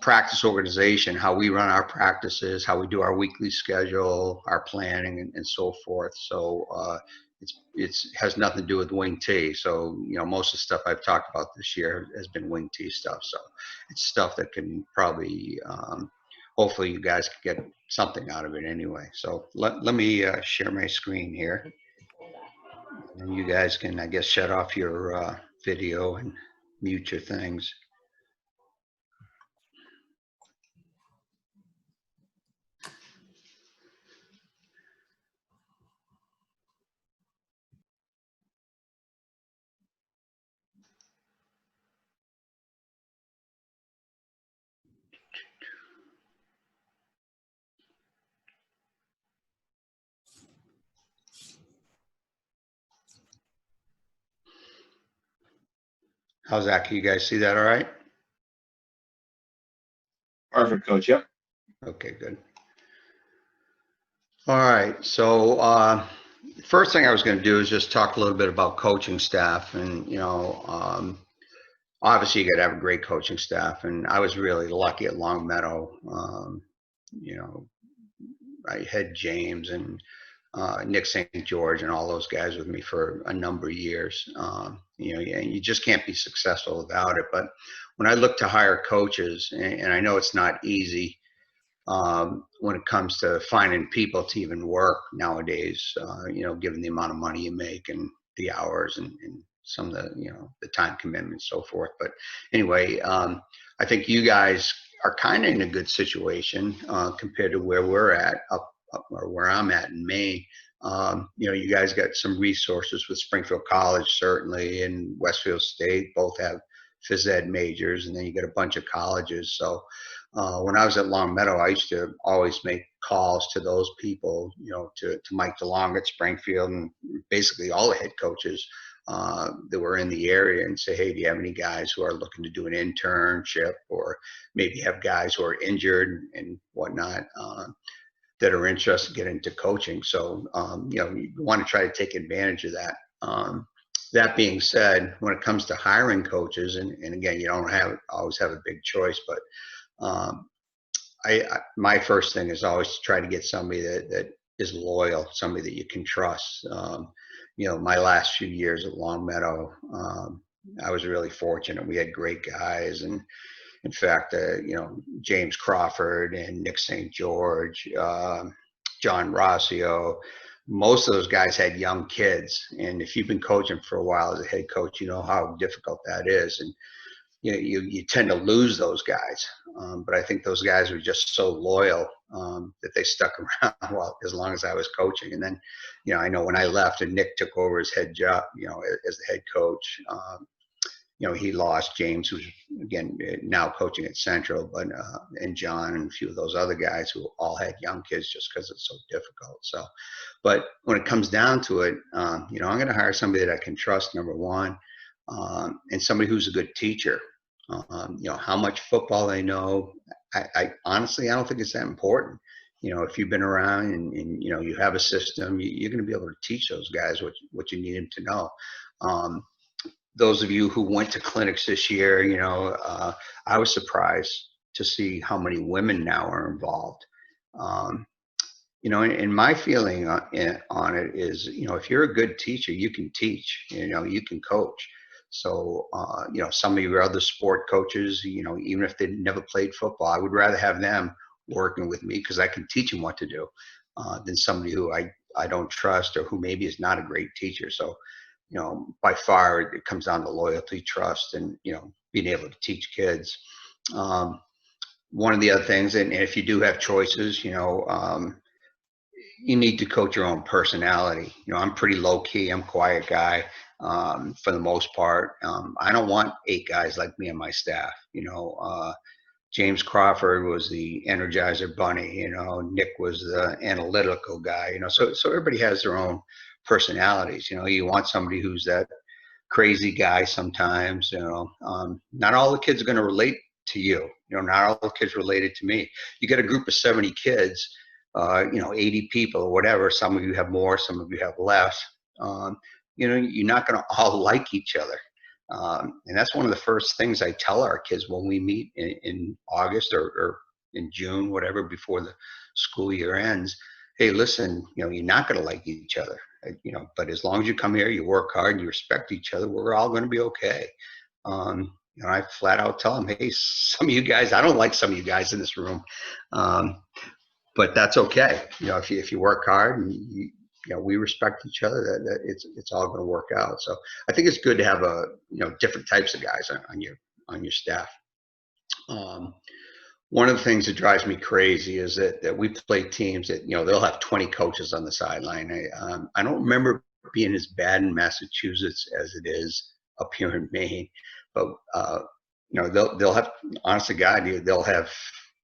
practice organization, how we run our practices, how we do our weekly schedule, our planning, and so forth. So it's has nothing to do with wing T. So most of the stuff I've talked about this year has been wing T stuff. So it's stuff that can probably hopefully you guys can get something out of it anyway. So let me share my screen here, and you guys can, I guess, shut off your video and mute your things. How's that? Can you guys see that all right? Perfect, Coach. Yep. Okay, good. All right. So first thing I was going to do is just talk a little bit about coaching staff. And, obviously you got to have a great coaching staff. And I was really lucky at Longmeadow. I had James and Nick St. George and all those guys with me for a number of years. And you just can't be successful without it. But when I look to hire coaches, and I know it's not easy when it comes to finding people to even work nowadays, given the amount of money you make and the hours and some of the, the time commitment, so forth. But anyway, I think you guys are kind of in a good situation compared to where we're at up or where I'm at in Maine. You guys got some resources with Springfield College, certainly, and Westfield State, both have phys ed majors, and then you get a bunch of colleges. So when I was at Longmeadow, I used to always make calls to those people, to Mike DeLong at Springfield and basically all the head coaches that were in the area and say, hey, do you have any guys who are looking to do an internship, or maybe have guys who are injured and whatnot that are interested in getting into coaching. So, you want to try to take advantage of that. That being said, when it comes to hiring coaches, and again, you don't always have a big choice, but my first thing is always to try to get somebody that is loyal, somebody that you can trust. My last few years at Longmeadow, I was really fortunate. We had great guys, and in fact, James Crawford and Nick St. George, John Rossio, most of those guys had young kids. And if you've been coaching for a while as a head coach, you know how difficult that is. And you tend to lose those guys. But I think those guys were just so loyal that they stuck around as long as I was coaching. And then, I know when I left and Nick took over his head job, as the head coach, he lost James, who's again now coaching at Central, but and John and a few of those other guys who all had young kids just because it's so difficult. So, but when it comes down to it, I'm going to hire somebody that I can trust, number one, and somebody who's a good teacher. How much football they know. I honestly, I don't think it's that important. If you've been around and you have a system, you're going to be able to teach those guys what you need them to know. Those of you who went to clinics this year, I was surprised to see how many women now are involved. And my feeling on it is, if you're a good teacher, you can teach, you can coach. So, some of your other sport coaches, even if they never played football, I would rather have them working with me because I can teach them what to do than somebody who I don't trust or who maybe is not a great teacher. So, by far it comes down to loyalty, trust, and, being able to teach kids. One of the other things, and if you do have choices, you need to coach your own personality. I'm pretty low key. I'm a quiet guy for the most part. I don't want 8 guys like me on my staff. James Crawford was the Energizer Bunny. Nick was the analytical guy. So everybody has their own personalities. You want somebody who's that crazy guy sometimes. Not all the kids are going to relate to you. Not all the kids related to me. You get a group of 70 kids, 80 people or whatever. Some of you have more, some of you have less. You're not going to all like each other. And that's one of the first things I tell our kids when we meet in August or in June, whatever, before the school year ends. Hey, listen, you're not going to like each other, but as long as you come here, you work hard, and you respect each other, we're all going to be okay. I flat out tell them, hey, some of you guys, I don't like some of you guys in this room, but that's okay. If you work hard and we respect each other, that it's all going to work out. So I think it's good to have different types of guys on your staff. One of the things that drives me crazy is that we play teams that they'll have 20 coaches on the sideline. I don't remember being as bad in Massachusetts as it is up here in Maine, but they'll have, honest to God, they'll have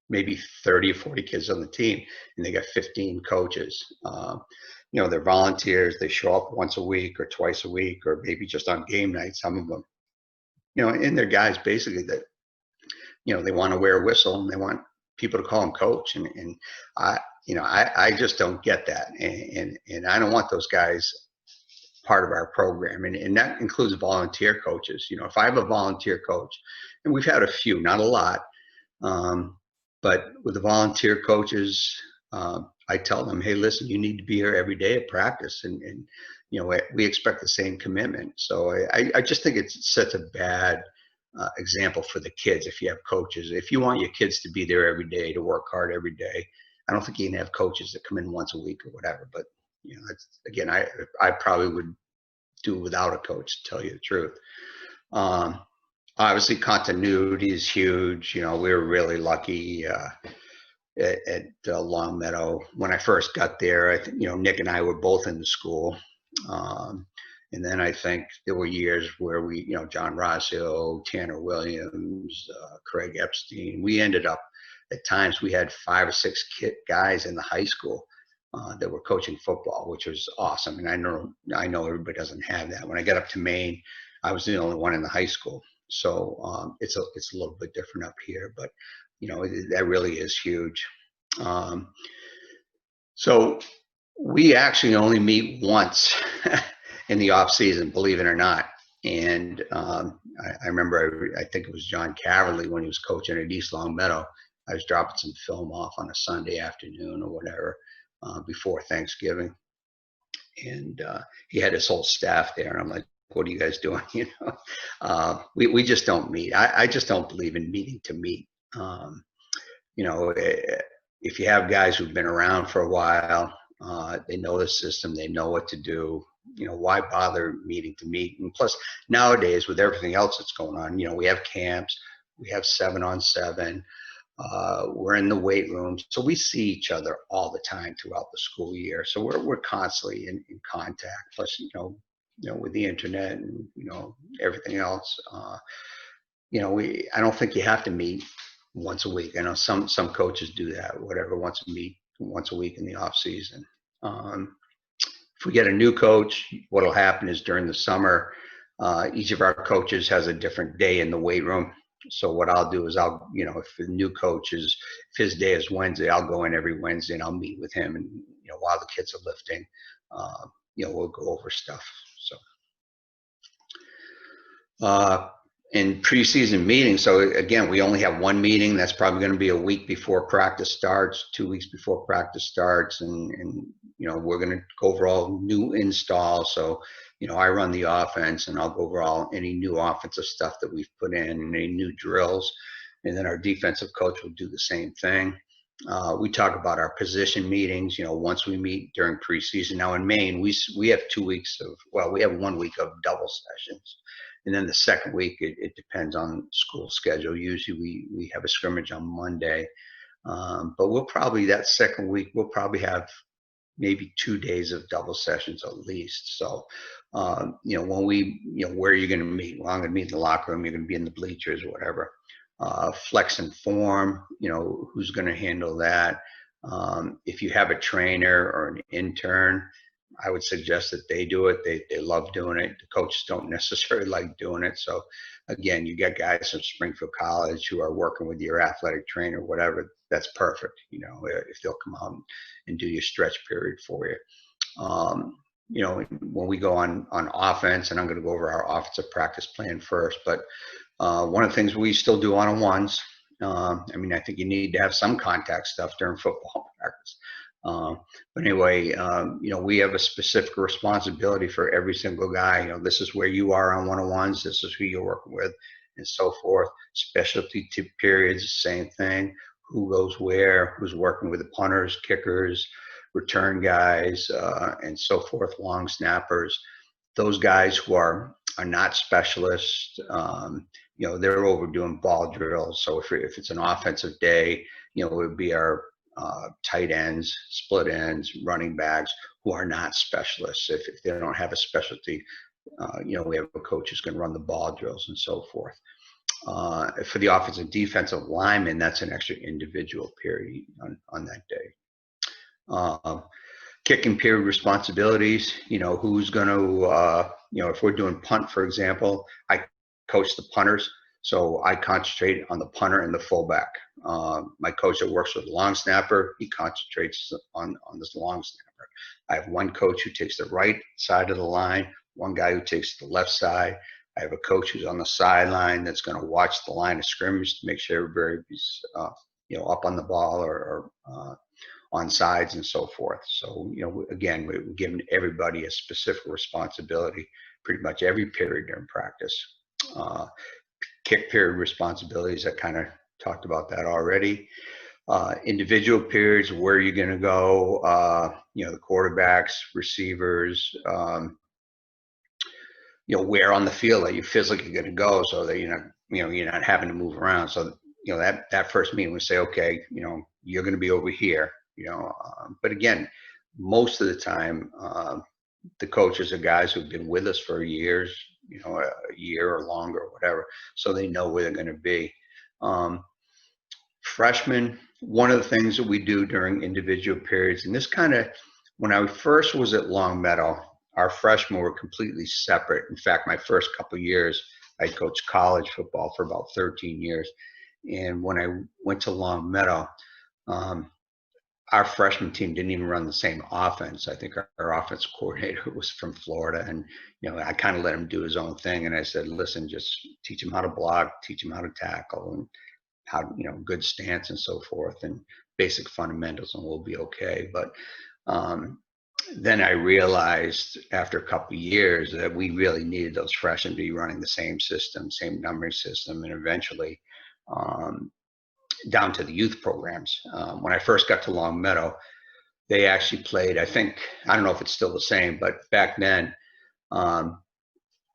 maybe 30 or 40 kids on the team, and they got 15 coaches. They're volunteers. They show up once a week or twice a week, or maybe just on game night, some of them. And they're guys basically that they want to wear a whistle and they want people to call them coach. And I just don't get that. And I don't want those guys part of our program. And that includes volunteer coaches. If I have a volunteer coach, and we've had a few, not a lot, but with the volunteer coaches, I tell them, hey, listen, you need to be here every day at practice. And we expect the same commitment. So I just think it sets a bad example for the kids if you have coaches. If you want your kids to be there every day, to work hard every day, I don't think you can have coaches that come in once a week or whatever. But again, I probably would do without a coach, to tell you the truth. Obviously, continuity is huge. We were really lucky at Longmeadow. When I first got there, I think Nick and I were both in the school. And then I think there were years where we, John Rossio, Tanner Williams, Craig Epstein, we ended up, at times we had 5 or 6 guys in the high school that were coaching football, which was awesome. And I know everybody doesn't have that. When I got up to Maine, I was the only one in the high school. So it's a little bit different up here, but that really is huge. So we actually only meet once in the off season, believe it or not. And I remember, I think it was John Caverly when he was coaching at East Longmeadow. I was dropping some film off on a Sunday afternoon or whatever before Thanksgiving, and he had his whole staff there. And I'm like, "What are you guys doing?" We just don't meet. I just don't believe in meeting to meet. If you have guys who've been around for a while, they know the system, they know what to do. Why bother meeting to meet? And plus, nowadays with everything else that's going on, we have camps, we have 7-on-7, we're in the weight room, so we see each other all the time throughout the school year. So we're constantly in contact. Plus, with the internet and everything else, I don't think you have to meet once a week. I know some coaches do that, whatever, wants to meet once a week in the off season. If we get a new coach, what'll happen is during the summer, each of our coaches has a different day in the weight room. So what I'll do is if the new coach if his day is Wednesday, I'll go in every Wednesday and I'll meet with him. And, while the kids are lifting, we'll go over stuff. So, in preseason meetings, so again, we only have one meeting. That's probably going to be a week before practice starts, 2 weeks before practice starts. And we're going to go over all new installs. So, I run the offense and I'll go over any new offensive stuff that we've put in and any new drills. And then our defensive coach will do the same thing. We talk about our position meetings, once we meet during preseason. Now in Maine, we have 2 weeks we have 1 week of double sessions. And then the second week, it depends on school schedule. Usually we have a scrimmage on Monday. But that second week, we'll probably have maybe 2 days of double sessions at least. So, when where are you going to meet? Well, I'm going to meet in the locker room. You're going to be in the bleachers or whatever. Flex and form, who's going to handle that? If you have a trainer or an intern, I would suggest that they do it. They love doing it. The coaches don't necessarily like doing it. So again, you get guys from Springfield College who are working with your athletic trainer, whatever. That's perfect. If they'll come out and do your stretch period for you. when we go on offense, and I'm going to go over our offensive practice plan first, but one of the things we still do one-on-ones. I mean, I think you need to have some contact stuff during football practice. But anyway, we have a specific responsibility for every single guy. This is where you are on one-on-ones. This is who you're working with, and so forth. Specialty periods, same thing. Who goes where? Who's working with the punters, kickers, return guys, and so forth. Long snappers. Those guys who are not specialists. They're overdoing ball drills. So if it's an offensive day, it would be our tight ends, split ends, running backs who are not specialists. If they don't have a specialty, we have a coach who's going to run the ball drills and so forth. For the offensive and defensive linemen, that's an extra individual period on that day. Kicking period responsibilities, who's going to, if we're doing punt, for example, I coach the punters, so I concentrate on the punter and the fullback. My coach that works with the long snapper, he concentrates on this long snapper. I have one coach who takes the right side of the line, one guy who takes the left side. I have a coach who's on the sideline that's going to watch the line of scrimmage to make sure everybody's, up on the ball or on sides and so forth. So, again, we're giving everybody a specific responsibility pretty much every period during practice. Kick period responsibilities, I kind of talked about that already. Individual periods, where you're going to go, the quarterbacks, receivers, where on the field that you're physically going to go, so that you're not having to move around. So that first meeting we say, okay, you're going to be over here. But again, most of the time, the coaches are guys who've been with us for years, a year or longer or whatever, so they know where they're going to be. Freshmen, one of the things that we do during individual periods, and this kind of, when I first was at Longmeadow, our freshmen were completely separate. In fact, my first couple of years, I coached college football for about 13 years. And when I went to Longmeadow, our freshman team didn't even run the same offense. I think our offense coordinator was from Florida, and I kind of let him do his own thing. And I said, listen, just teach him how to block, teach him how to tackle, and how good stance and so forth, and basic fundamentals, and we'll be okay. But then I realized after a couple of years that we really needed those freshmen to be running the same system, same numbering system, and eventually down to the youth programs. When I first got to Longmeadow, they actually played, I don't know if it's still the same, but back then, and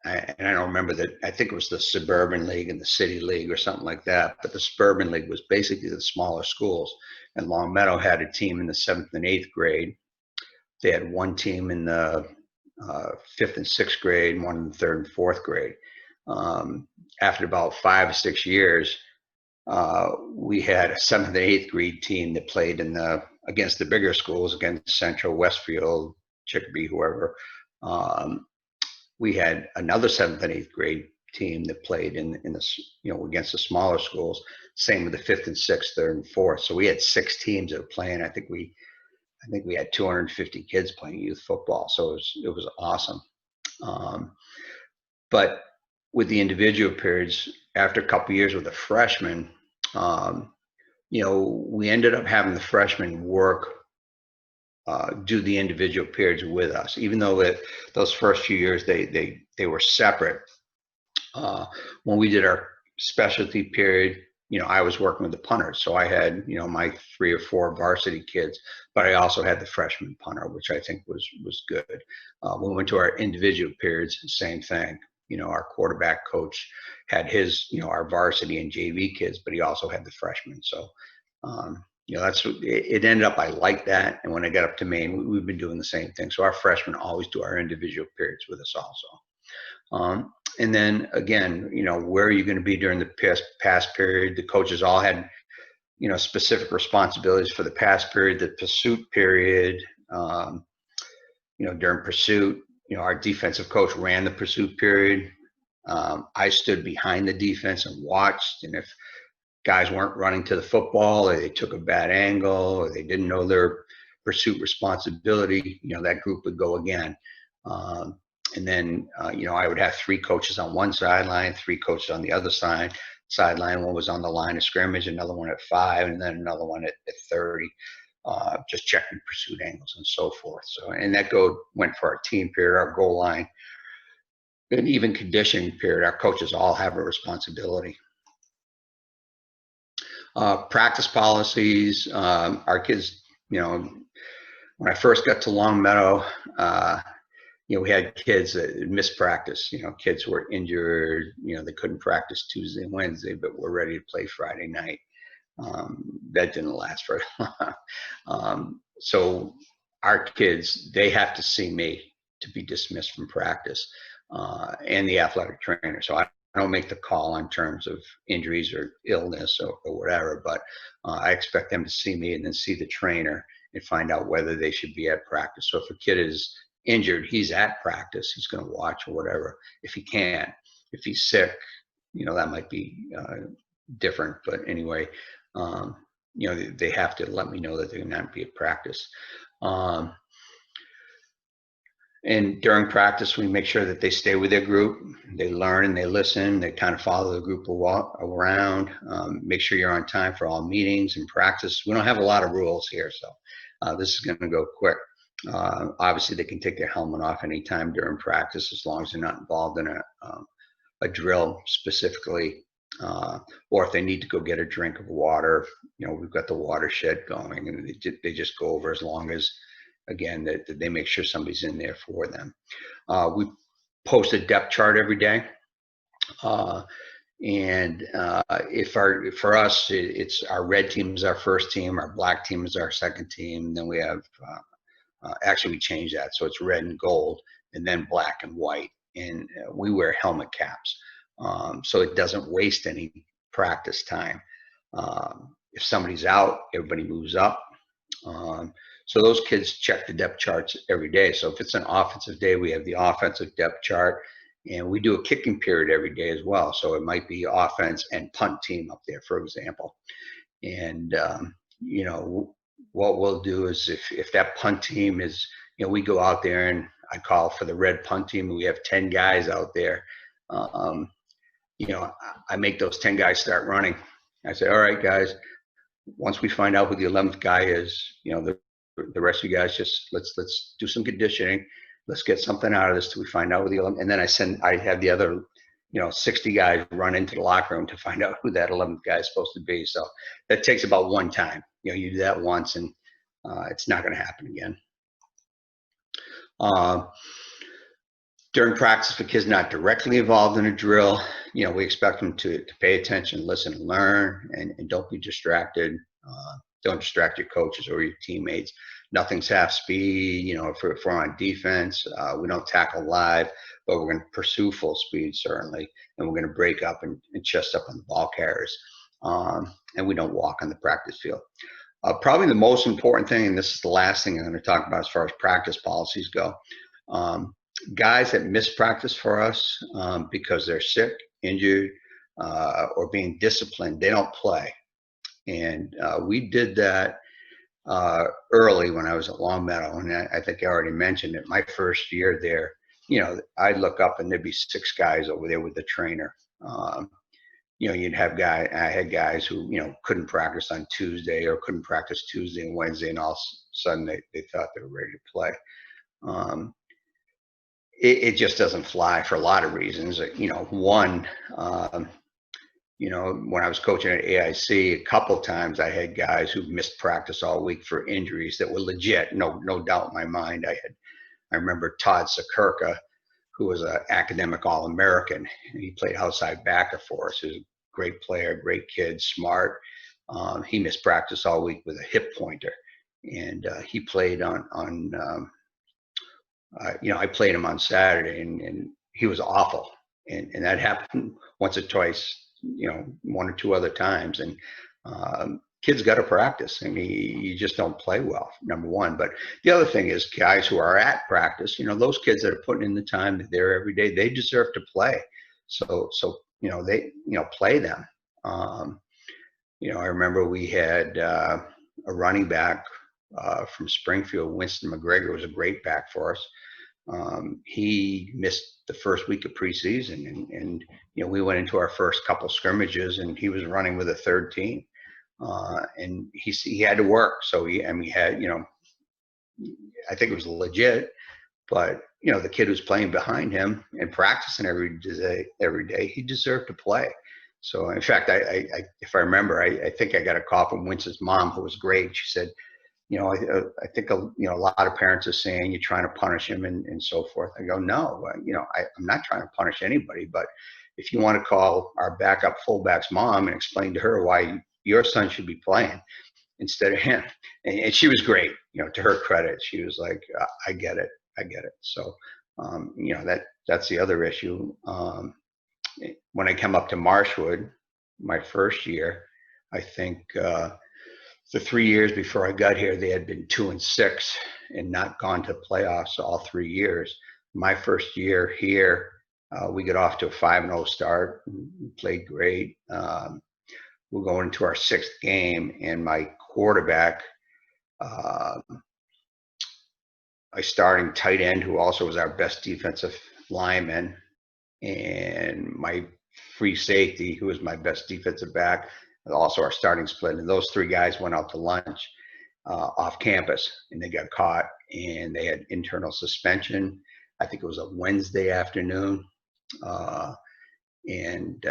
I don't remember that, I think it was the Suburban League and the City League or something like that, but the Suburban League was basically the smaller schools, and Longmeadow had a team in the 7th and 8th grade. They had one team in the 5th and 6th grade, and one in the 3rd and 4th grade. After about 5 or 6 years, we had a 7th and 8th grade team that played against the bigger schools, against Central, Westfield, Chicopee, whoever. We had another 7th and 8th grade team that played in the against the smaller schools. Same with the 5th and 6th, 3rd and 4th. So we had 6 teams that were playing. I think we had 250 kids playing youth football. So it was awesome. But with the individual periods, after a couple of years with the freshmen, we ended up having the freshmen do the individual periods with us, even though those first few years they were separate. When we did our specialty period, I was working with the punters, so I had my 3 or 4 varsity kids, but I also had the freshman punter, which I think was good. When we went to our individual periods, same thing. Our quarterback coach had his, our varsity and JV kids, but he also had the freshmen. So, that's what it ended up. I liked that. And when I got up to Maine, we've been doing the same thing. So our freshmen always do our individual periods with us also. And then again, where are you going to be during the pass period? The coaches all had, specific responsibilities for the pass period, the pursuit period. During pursuit, our defensive coach ran the pursuit period. I stood behind the defense and watched, and if guys weren't running to the football, or they took a bad angle, or they didn't know their pursuit responsibility, that group would go again. And then, I would have 3 coaches on one sideline, 3 coaches on the other sideline. One was on the line of scrimmage, another one at 5, and then another one at 30, just checking pursuit angles and so forth. So, and that went for our team period, our goal line, and even conditioning period. Our coaches all have a responsibility. Practice policies. Our kids, when I first got to Longmeadow, we had kids that missed practice. Kids were injured. They couldn't practice Tuesday and Wednesday, but were ready to play Friday night. That didn't last very long. So our kids, they have to see me to be dismissed from practice, and the athletic trainer. So I don't make the call on terms of injuries or illness or whatever, but I expect them to see me and then see the trainer and find out whether they should be at practice. So if a kid is injured, he's at practice, he's going to watch or whatever. If he can't, if he's sick, that might be different. But anyway, they have to let me know that they're going to not be at practice. And during practice, we make sure that they stay with their group. They learn and they listen. They kind of follow the group around. Make sure you're on time for all meetings and practice. We don't have a lot of rules here, so this is going to go quick. Obviously, they can take their helmet off anytime during practice as long as they're not involved in a drill specifically, or if they need to go get a drink of water. We've got the watershed going, and they just go over as long as, again, that they make sure somebody's in there for them. We post a depth chart every day. And for us, it's our red team is our first team, our black team is our second team, and then we have, actually we changed that, so it's red and gold, and then black and white, and we wear helmet caps, so it doesn't waste any practice time. If somebody's out, everybody moves up. So those kids check the depth charts every day. So if it's an offensive day, we have the offensive depth chart, and we do a kicking period every day as well. So it might be offense and punt team up there, for example. And, what we'll do is if that punt team is, we go out there and I call for the red punt team, and we have 10 guys out there. I make those 10 guys start running. I say, all right, guys, once we find out who the 11th guy is, the rest of you guys just let's do some conditioning. Let's get something out of this till we find out who the 11th. And then I have the other 60 guys run into the locker room to find out who that 11th guy is supposed to be. So that takes about one time. You do that once, and it's not going to happen again. During practice, if a kid's not directly involved in a drill, we expect them to pay attention, listen, and learn, and don't be distracted. Don't distract your coaches or your teammates. Nothing's half speed. If we're on defense, we don't tackle live, but we're going to pursue full speed, certainly, and we're going to break up and chest up on the ball carriers. And we don't walk on the practice field. Probably the most important thing, and this is the last thing I'm going to talk about as far as practice policies go, guys that miss practice for us because they're sick, injured, or being disciplined, they don't play. And we did that early when I was at Longmeadow, and I think I already mentioned it. My first year there, I'd look up and there'd be 6 guys over there with the trainer. I had guys who, couldn't practice on Tuesday or couldn't practice Tuesday and Wednesday, and all of a sudden they thought they were ready to play. It just doesn't fly for a lot of reasons. One, when I was coaching at AIC, a couple of times I had guys who missed practice all week for injuries that were legit, no doubt in my mind. I remember Todd Sakurka, who was an academic All-American. He played outside backer for us. He was a great player, great kid, smart. He missed practice all week with a hip pointer, and he played on I played him on Saturday, and he was awful. And that happened once or twice, 1 or 2 other times. And kids got to practice. I mean, you just don't play well, number one. But the other thing is guys who are at practice, those kids that are putting in the time, that they're every day, they deserve to play. So they, play them. I remember we had a running back from Springfield, Winston McGregor, was a great back for us. He missed the first week of preseason, and we went into our first couple scrimmages, and he was running with a third team, and he had to work. So he had, I think it was legit, but the kid was playing behind him and practicing every day. He deserved to play. So in fact, if I remember, I think I got a call from Wince's mom, who was great. She said, I think a lot of parents are saying you're trying to punish him and so forth. I go, no, I'm not trying to punish anybody, but if you want to call our backup fullback's mom and explain to her why your son should be playing instead of him. And she was great, to her credit. She was like, I get it. So, that's the other issue. When I came up to Marshwood, my first year, I think the 3 years before I got here, they had been 2-6 and not gone to playoffs all 3 years. My first year here, we got off to a 5-0 start. We played great. We're going into our 6th game, and my quarterback, my starting tight end, who also was our best defensive lineman, and my free safety, who was my best defensive back, and also our starting split. And those 3 guys went out to lunch off campus, and they got caught, and they had internal suspension. I think it was a Wednesday afternoon, and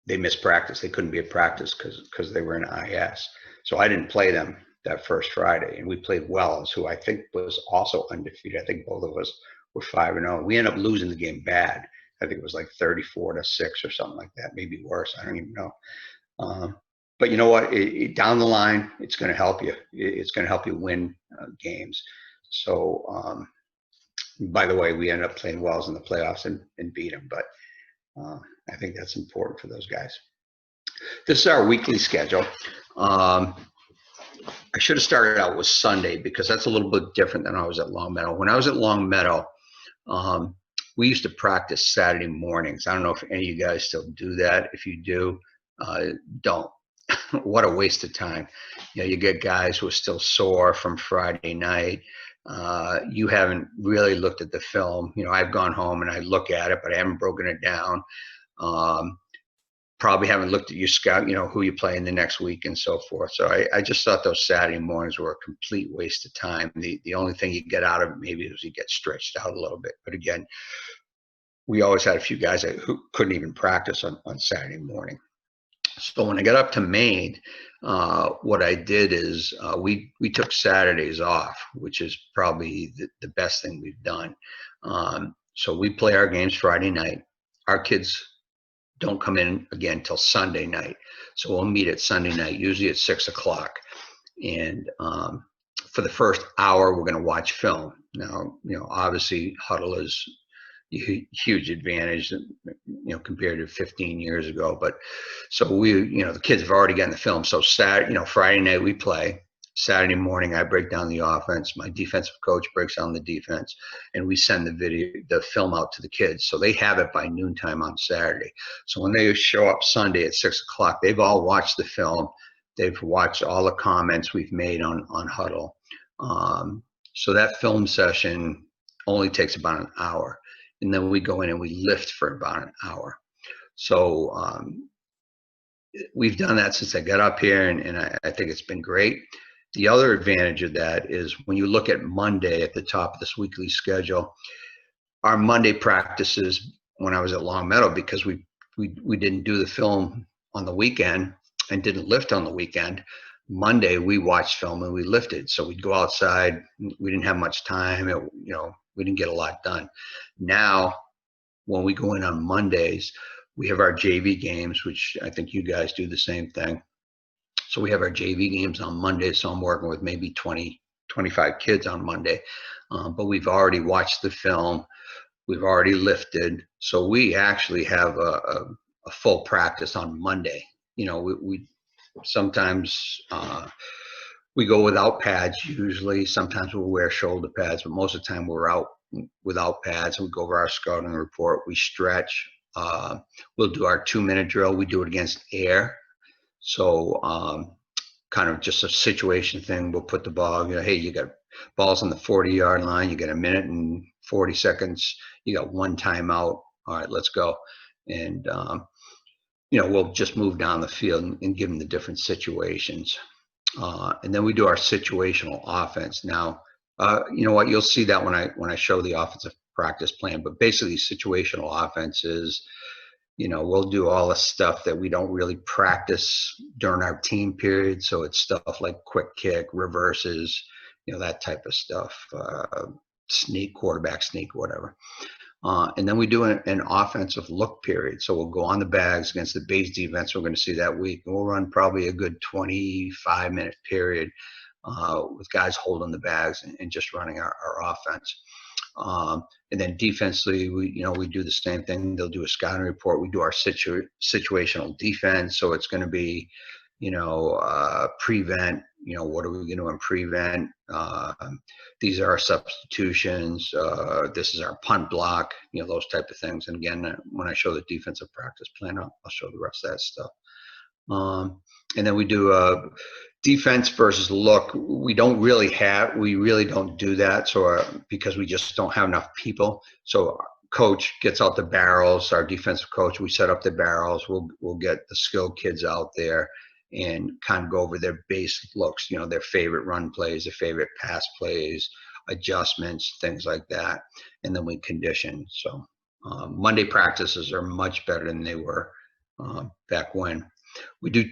they missed practice. They couldn't be at practice because they were in IS. So I didn't play them that first Friday, and we played Wells, who I think was also undefeated. I think both of us were 5-0. We ended up losing the game bad. I think it was like 34-6 or something like that, maybe worse. I don't even know. But you know what? Down the line, it's going to help you. It's going to help you win games. So, by the way, we ended up playing Wells in the playoffs and beat them. But I think that's important for those guys. This is our weekly schedule. I should have started out with Sunday because that's a little bit different than I was at Longmeadow. When I was at Longmeadow, we used to practice Saturday mornings. I don't know if any of you guys still do that. If you do, don't. What a waste of time. You get guys who are still sore from Friday night. You haven't really looked at the film. I've gone home and I look at it, but I haven't broken it down. Probably haven't looked at your scout, who you play in the next week and so forth. So I just thought those Saturday mornings were a complete waste of time. The only thing you get out of it maybe is you get stretched out a little bit. But again, we always had a few guys who couldn't even practice on Saturday morning. So when I got up to Maine, what I did is we took Saturdays off, which is probably the best thing we've done. So we play our games Friday night. Our kids don't come in again till Sunday night. So we'll meet at Sunday night, usually at 6 o'clock. And for the first hour, we're going to watch film. Now, obviously Huddle is a huge advantage, compared to 15 years ago. But so the kids have already gotten the film. So Friday night we play. Saturday morning I break down the offense. My defensive coach breaks down the defense, and we send the film out to the kids. So they have it by noontime on Saturday. So when they show up Sunday at 6 o'clock, they've all watched the film. They've watched all the comments we've made on Huddle. So that film session only takes about an hour. And then we go in and we lift for about an hour. So we've done that since I got up here, and I think it's been great. The other advantage of that is when you look at Monday at the top of this weekly schedule, our Monday practices when I was at Longmeadow, because we didn't do the film on the weekend and didn't lift on the weekend, Monday we watched film and we lifted. So we'd go outside. We didn't have much time. We didn't get a lot done. Now, when we go in on Mondays, we have our JV games, which I think you guys do the same thing. So we have our JV games on Monday. So I'm working with maybe 20, 25 kids on Monday. But we've already watched the film. We've already lifted. So we actually have a full practice on Monday. We sometimes we go without pads usually. Sometimes we'll wear shoulder pads, but most of the time we're out without pads. We go over our scouting report. We stretch. We'll do our 2-minute drill. We do it against air. So kind of just a situation thing. We'll put the ball, hey, you got balls on the 40-yard line. You got 1 minute and 40 seconds, you got one timeout. All right, let's go. And, we'll just move down the field and give them the different situations. And then we do our situational offense. Now, you know what? You'll see that when I show the offensive practice plan. But basically, situational offense is, we'll do all the stuff that we don't really practice during our team period. So it's stuff like quick kick, reverses, that type of stuff, sneak, quarterback sneak, whatever. And then we do an offensive look period. So we'll go on the bags against the base defense we're going to see that week. And we'll run probably a good 25-minute period with guys holding the bags and just running our offense. And then defensively, we do the same thing. They'll do a scouting report. We do our situational defense. So it's going to be, prevent, what are we going to do in prevent? These are our substitutions. This is our punt block, those type of things. And again, when I show the defensive practice plan, I'll show the rest of that stuff. And then we do defense versus look. We really don't do that. So because we just don't have enough people. So our coach gets out the barrels, our defensive coach, we set up the barrels. We'll get the skilled kids out there and kind of go over their basic looks, their favorite run plays, their favorite pass plays, adjustments, things like that. And then we condition. So Monday practices are much better than they were back when. We do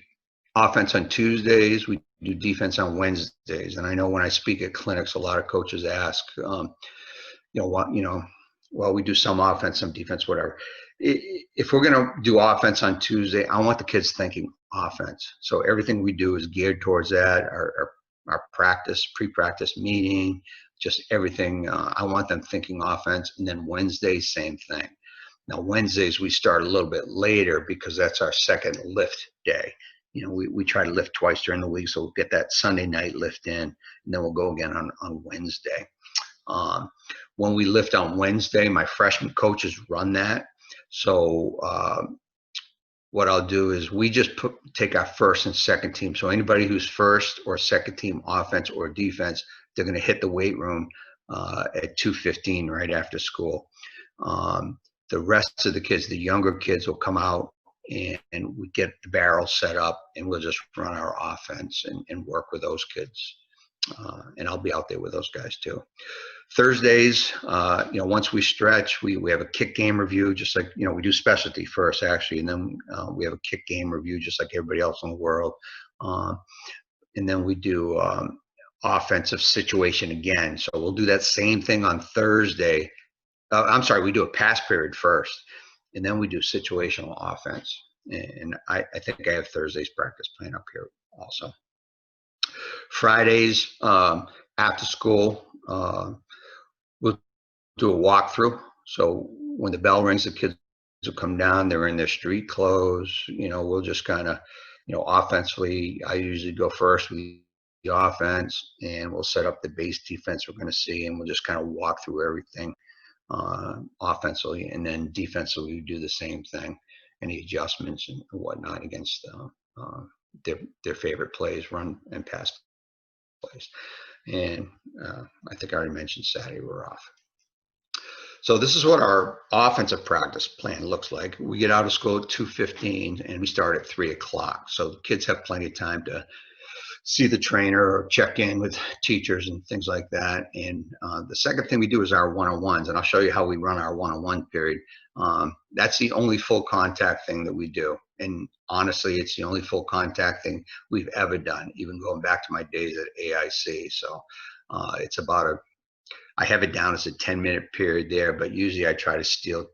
offense on Tuesdays. We do defense on Wednesdays. And I know when I speak at clinics, a lot of coaches ask, well, we do some offense, some defense, whatever. If we're going to do offense on Tuesday, I want the kids thinking offense. So everything we do is geared towards that. Our practice, pre-practice meeting, just everything. I want them thinking offense. And then Wednesday, same thing. Now, Wednesdays, we start a little bit later because that's our second lift day. We try to lift twice during the week, so we'll get that Sunday night lift in, and then we'll go again on Wednesday. When we lift on Wednesday, my freshman coaches run that. So what I'll do is we just take our first and second team. So anybody who's first or second team offense or defense, they're going to hit the weight room at 2:15 right after school. The rest of the kids, the younger kids, will come out and we get the barrel set up and we'll just run our offense and work with those kids. And I'll be out there with those guys too. Thursdays, once we stretch, we have a kick game review, just like, we do specialty first actually, and then we have a kick game review just like everybody else in the world. And then we do offensive situation again. So we'll do that same thing on Thursday. We do a pass period first, and then we do situational offense. And I think I have Thursday's practice plan up here also. Fridays, after school, we'll do a walkthrough. So when the bell rings, the kids will come down, they're in their street clothes. We'll just kind of, offensively, I usually go first with the offense, and we'll set up the base defense we're going to see, and we'll just kind of walk through everything offensively, and then defensively we do the same thing, any adjustments and whatnot against their favorite plays, run and pass plays. And I think I already mentioned Saturday we're off. So this is what our offensive practice plan looks like. We get out of school at 2:15 and we start at 3 o'clock. So the kids have plenty of time to see the trainer or check in with teachers and things like that. And the second thing we do is our one-on-ones, and I'll show you how we run our one-on-one period. That's the only full contact thing that we do. And honestly, it's the only full contact thing we've ever done, even going back to my days at AIC. So it's about I have it down as a 10-minute period there, but usually I try to steal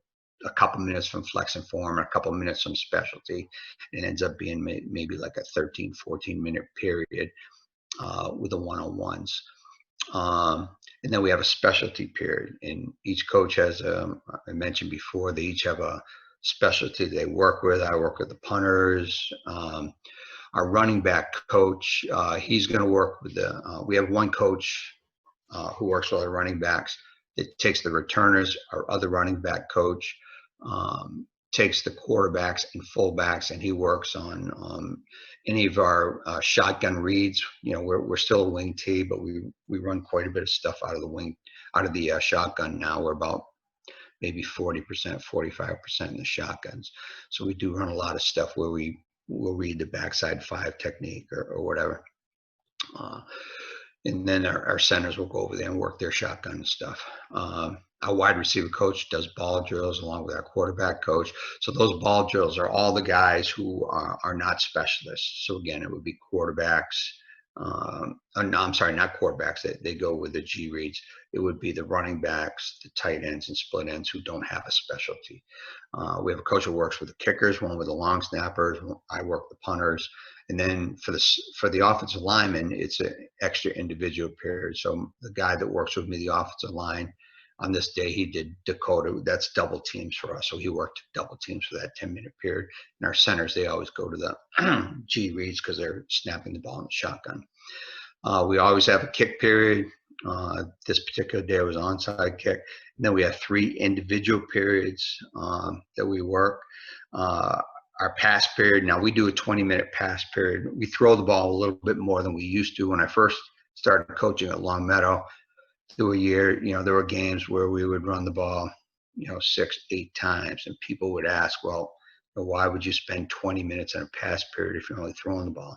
a couple minutes from flex and form, a couple minutes from specialty. It ends up being maybe like a 13, 14-minute period with the one-on-ones. And then we have a specialty period, and each coach has, I mentioned before, they each have a specialty they work with. I work with the punters. Our running back coach, he's going to work with we have one coach who works with our running backs. It takes the returners. Our other running back coach takes the quarterbacks and fullbacks, and he works on any of our shotgun reads. We're still a wing tee, but we run quite a bit of stuff out of the shotgun now. We're about maybe 40%, 45% in the shotguns. So we do run a lot of stuff where we'll read the backside 5 technique or whatever. And then our centers will go over there and work their shotgun stuff. Our wide receiver coach does ball drills along with our quarterback coach. So those ball drills are all the guys who are not specialists. So again, it would be quarterbacks. No, I'm sorry, not quarterbacks. They go with the G reads. It would be the running backs, the tight ends, and split ends who don't have a specialty. We have a coach who works with the kickers, one with the long snappers. I work the punters. And then for the offensive lineman, it's an extra individual period. So the guy that works with me, the offensive line, on this day he did Dakota. That's double teams for us. So he worked double teams for that 10-minute period. And our centers, they always go to the G reads because they're snapping the ball in the shotgun. We always have a kick period. This particular day was onside kick. And then we have 3 individual periods that we work. Our pass period, now we do a 20-minute pass period. We throw the ball a little bit more than we used to. When I first started coaching at Long Meadow, through a year, there were games where we would run the ball, 6, 8 times, and people would ask, well, why would you spend 20 minutes on a pass period if you're only throwing the ball,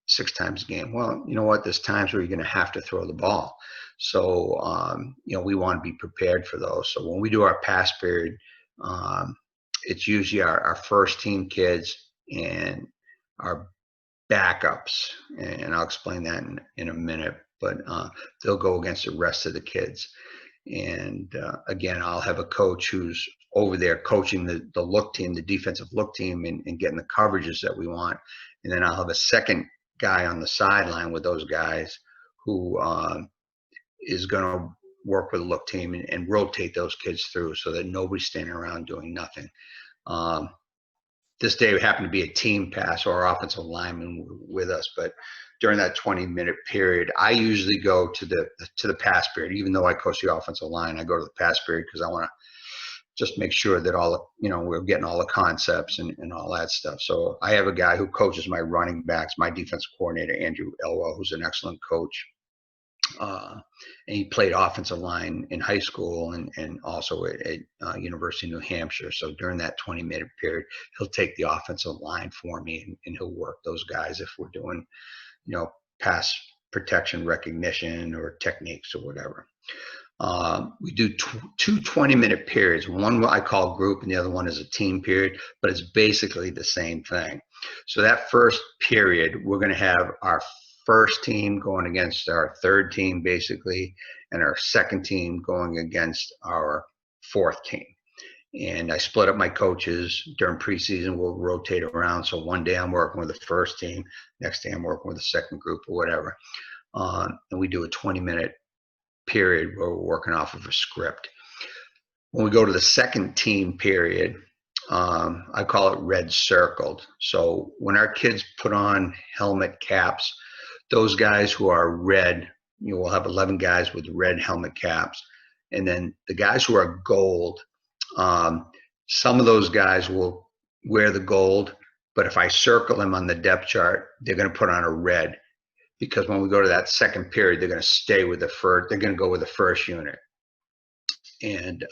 6 times a game? Well, you know what? There's times where you're going to have to throw the ball. So, we want to be prepared for those. So when we do our pass period, it's usually our first team kids and our backups, and I'll explain that in a minute, but they'll go against the rest of the kids. And again, I'll have a coach who's over there coaching the look team, the defensive look team, and getting the coverages that we want. And then I'll have a second guy on the sideline with those guys who is going to work with the look team and rotate those kids through so that nobody's standing around doing nothing. This day happened to be a team pass, or our offensive lineman with us, but during that 20-minute period, I usually go to the pass period. Even though I coach the offensive line, I go to the pass period because I want to just make sure that we're getting all the concepts and all that stuff. So I have a guy who coaches my running backs, my defensive coordinator, Andrew Elwell, who's an excellent coach. And he played offensive line in high school and also at University of New Hampshire. So during that 20-minute period, he'll take the offensive line for me and he'll work those guys if we're doing, pass protection recognition or techniques or whatever. We do 2 20-minute periods. One I call group and the other one is a team period, but it's basically the same thing. So that first period, we're going to have our first team going against our third team, basically, and our second team going against our fourth team. And I split up my coaches during preseason. We'll rotate around. So one day I'm working with the first team, next day I'm working with the second group or whatever. And we do a 20-minute period where we're working off of a script. When we go to the second team period, I call it red circled. So when our kids put on helmet caps, those guys who are red, we'll have 11 guys with red helmet caps. And then the guys who are gold, some of those guys will wear the gold, but if I circle them on the depth chart, they're going to put on a red, because when we go to that second period, they're going to stay with the first, they're going to go with the first unit. And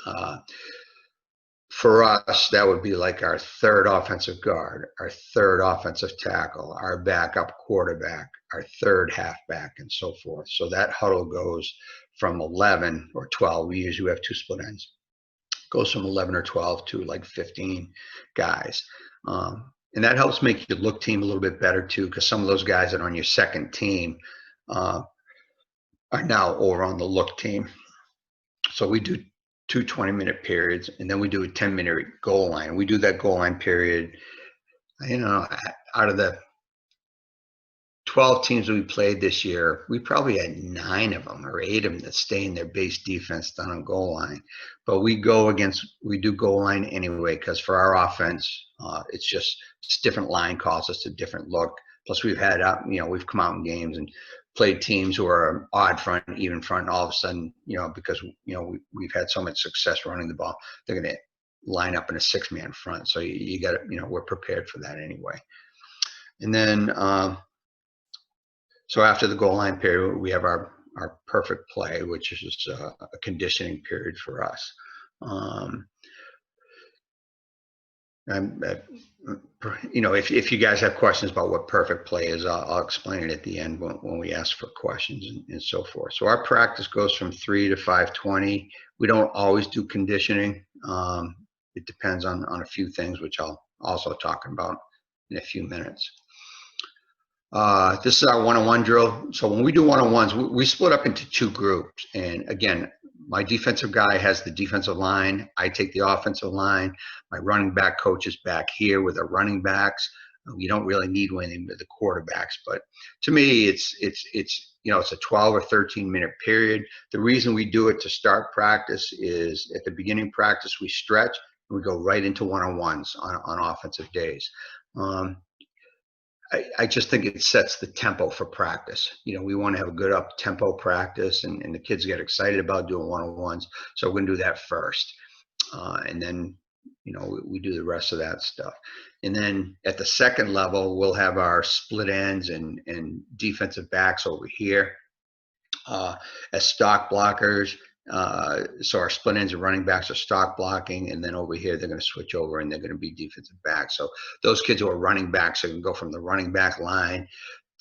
for us, that would be like our third offensive guard, our third offensive tackle, our backup quarterback, our third halfback, and so forth. So that huddle goes from 11 or 12. We usually have 2 split ends. Goes from 11 or 12 to like 15 guys. And that helps make your look team a little bit better too, because some of those guys that are on your second team are now over on the look team. So we do 2 20-minute periods, and then we do a 10-minute goal line. We do that goal line period, out of the 12 teams we played this year, we probably had 9 of them or 8 of them that stay in their base defense down on goal line. But we do goal line anyway, because for our offense, it's different line calls, it's a different look. Plus we've had, we've come out in games and played teams who are odd front, even front, and all of a sudden, because, we've had so much success running the ball, they're going to line up in a 6-man front. So you got to, we're prepared for that anyway. And then, so after the goal line period, we have our perfect play, which is just a conditioning period for us. You know, if you guys have questions about what perfect play is, I'll explain it at the end when we ask for questions and so forth. So our practice goes from 3 to 5:20. We don't always do conditioning. It depends on a few things, which I'll also talk about in a few minutes. This is our one-on-one drill. So when we do one-on-ones, we split up into two groups. And again, my defensive guy has the defensive line. I take the offensive line. My running back coach is back here with our running backs. You don't really need anything with the quarterbacks, but to me, it's you know, it's a 12 or 13-minute period. The reason we do it to start practice is at the beginning practice we stretch and we go right into one-on-ones on offensive days. I just think it sets the tempo for practice. You know, we want to have a good up tempo practice, and the kids get excited about doing one-on-ones. So we're going to do that first. And then, you know, we do the rest of that stuff. And then at the second level, we'll have our split ends and defensive backs over here as stock blockers. So our split ends and running backs are stock blocking, and then over here they're going to switch over and they're going to be defensive backs. So those kids who are running backs, so can go from the running back line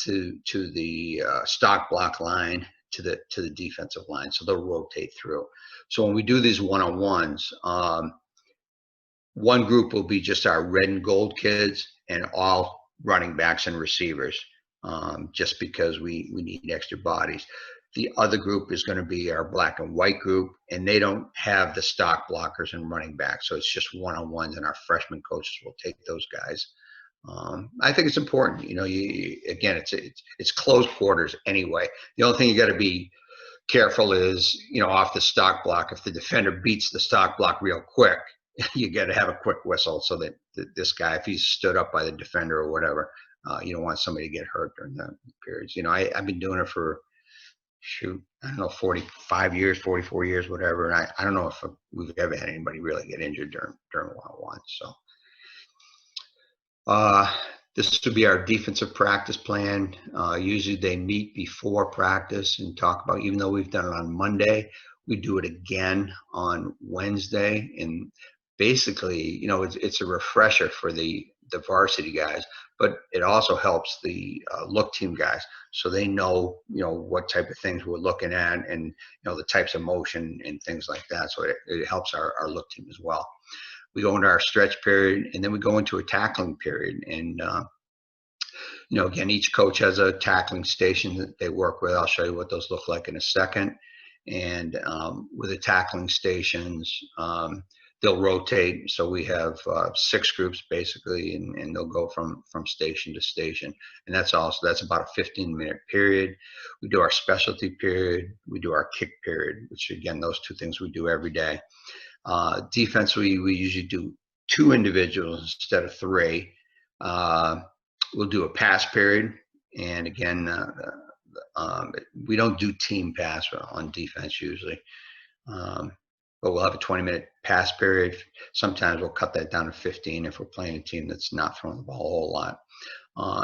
to the stock block line to the defensive line. So they'll rotate through. So when we do these one-on-ones, one group will be just our red and gold kids and all running backs and receivers, just because we need extra bodies. The other group is going to be our black and white group, and they don't have the stock blockers and running backs. So it's just one-on-ones, and our freshman coaches will take those guys. I think it's important. You know, again, it's close quarters anyway. The only thing you got to be careful is, you know, off the stock block. If the defender beats the stock block real quick, you got to have a quick whistle so that this guy, if he's stood up by the defender or whatever, you don't want somebody to get hurt during the periods. You know, I've been doing it for, shoot, I don't know, 45 years, 44 years, whatever. And I don't know if we've ever had anybody really get injured during one-on-one. So this would be our defensive practice plan. Usually they meet before practice and talk about, even though we've done it on Monday, we do it again on Wednesday. And basically, you know, it's a refresher for the varsity guys, but it also helps the look team guys, so they know, you know, what type of things we're looking at, and, you know, the types of motion and things like that. So it helps our look team as well. We go into our stretch period, and then we go into a tackling period. And you know, again, each coach has a tackling station that they work with. I'll show you what those look like in a second. And with the tackling stations, they'll rotate. So we have 6 groups basically, and they'll go from station to station. And that's about a 15-minute period. We do our specialty period. We do our kick period, which again, those 2 things we do every day. Defense, we usually do 2 individuals instead of 3. We'll do a pass period. And again, we don't do team pass on defense usually. But we'll have a 20-minute pass period. Sometimes we'll cut that down to 15 if we're playing a team that's not throwing the ball a whole lot.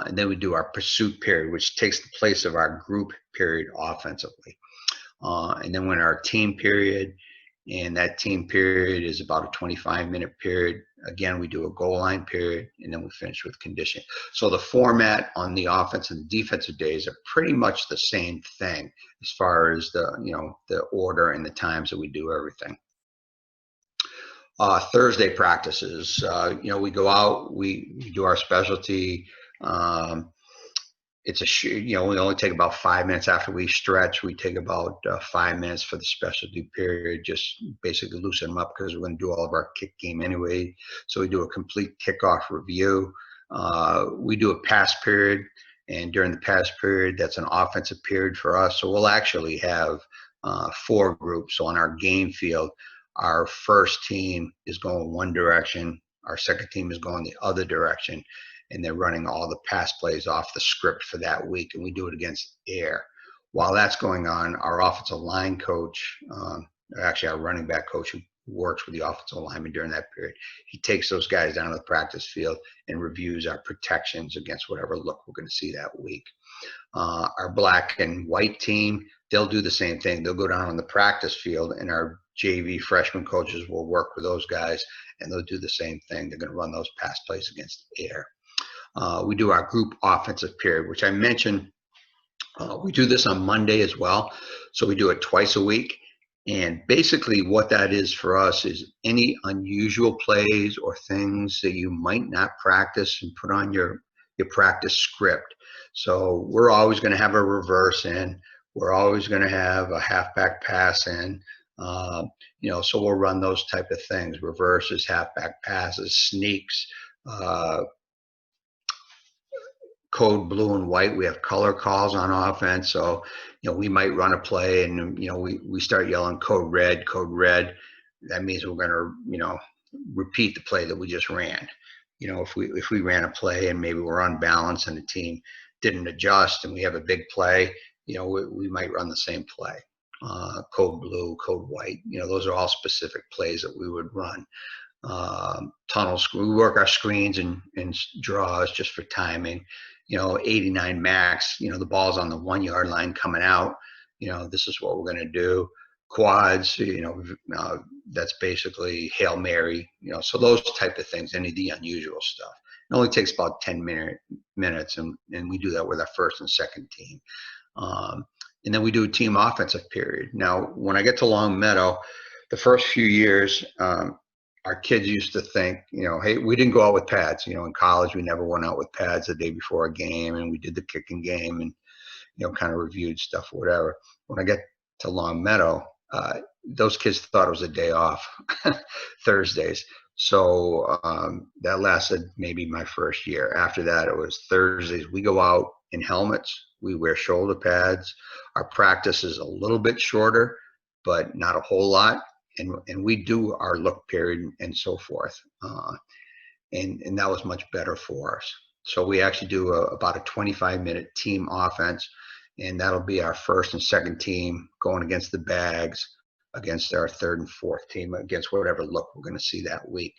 And then we do our pursuit period, which takes the place of our group period offensively. And then when our team period, and that team period is about a 25-minute period. Again, we do a goal line period, and then we finish with condition. So the format on the offense and defensive days are pretty much the same thing as far as the, you know, the order and the times that we do everything. Thursday practices, you know, we go out, we do our specialty. It's you know, we only take about 5 minutes after we stretch. We take about 5 minutes for the specialty period, just basically loosen them up because we're going to do all of our kick game anyway. So we do a complete kickoff review. We do a pass period, and during the pass period, that's an offensive period for us. So we'll actually have 4 groups. So on our game field, our first team is going one direction, our second team is going the other direction, and they're running all the pass plays off the script for that week, and we do it against air. While that's going on, our offensive line coach, actually our running back coach, who works with the offensive lineman during that period. He takes those guys down to the practice field and reviews our protections against whatever look we're going to see that week. Our black and white team, they'll do the same thing. They'll go down on the practice field, and our JV freshman coaches will work with those guys, and they'll do the same thing. They're going to run those pass plays against air. We do our group offensive period, which I mentioned. We do this on Monday as well, so we do it twice a week. And basically what that is for us is any unusual plays or things that you might not practice and put on your practice script. So we're always going to have a reverse in. We're always going to have a halfback pass in. So we'll run those type of things: reverses, halfback passes, sneaks, code blue and white. We have color calls on offense. So, we might run a play and, we start yelling code red, code red. That means we're going to, repeat the play that we just ran. If we ran a play and maybe we're unbalanced and the team didn't adjust and we have a big play, we might run the same play. Code blue, code white, those are all specific plays that we would run. Tunnels, we work our screens and draws just for timing. 89 max, the ball's on the 1 yard line coming out. This is what we're going to do. Quads, that's basically Hail Mary, so those type of things, any of the unusual stuff. It only takes about 10 minutes, and we do that with our first and second team. And then we do a team offensive period. Now, when I get to Long Meadow, the first few years, our kids used to think, hey, we didn't go out with pads. In college, we never went out with pads the day before a game, and we did the kicking game and, kind of reviewed stuff, whatever. When I get to Long Meadow, those kids thought it was a day off, Thursdays. So that lasted maybe my first year. After that, it was Thursdays. We go out in helmets. We wear shoulder pads. Our practice is a little bit shorter, but not a whole lot. And we do our look period and so forth. And that was much better for us. So we actually do about a 25-minute team offense, and that'll be our first and second team going against the bags, against our third and fourth team, against whatever look we're going to see that week.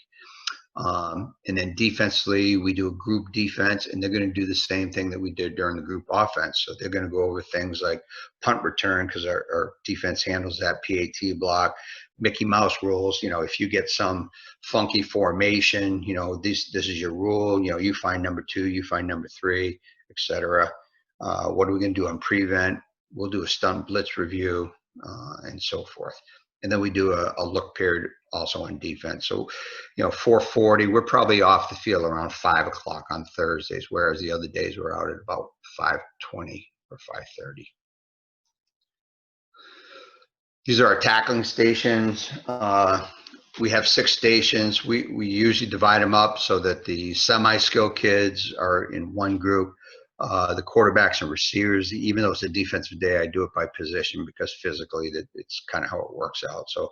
And then defensively, we do a group defense, and they're going to do the same thing that we did during the group offense. So they're going to go over things like punt return, because our defense handles that PAT block, Mickey Mouse rules. If you get some funky formation, this is your rule. You find number 2, you find number 3, etc. What are we going to do on prevent? We'll do a stunt blitz review, and so forth. And then we do a look period also on defense. So, 4:40, we're probably off the field around 5 o'clock on Thursdays, whereas the other days we're out at about 5:20 or 5:30. These are our tackling stations. We have 6 stations. We usually divide them up so that the semi-skilled kids are in one group. The quarterbacks and receivers, even though it's a defensive day, I do it by position because physically it's kind of how it works out. So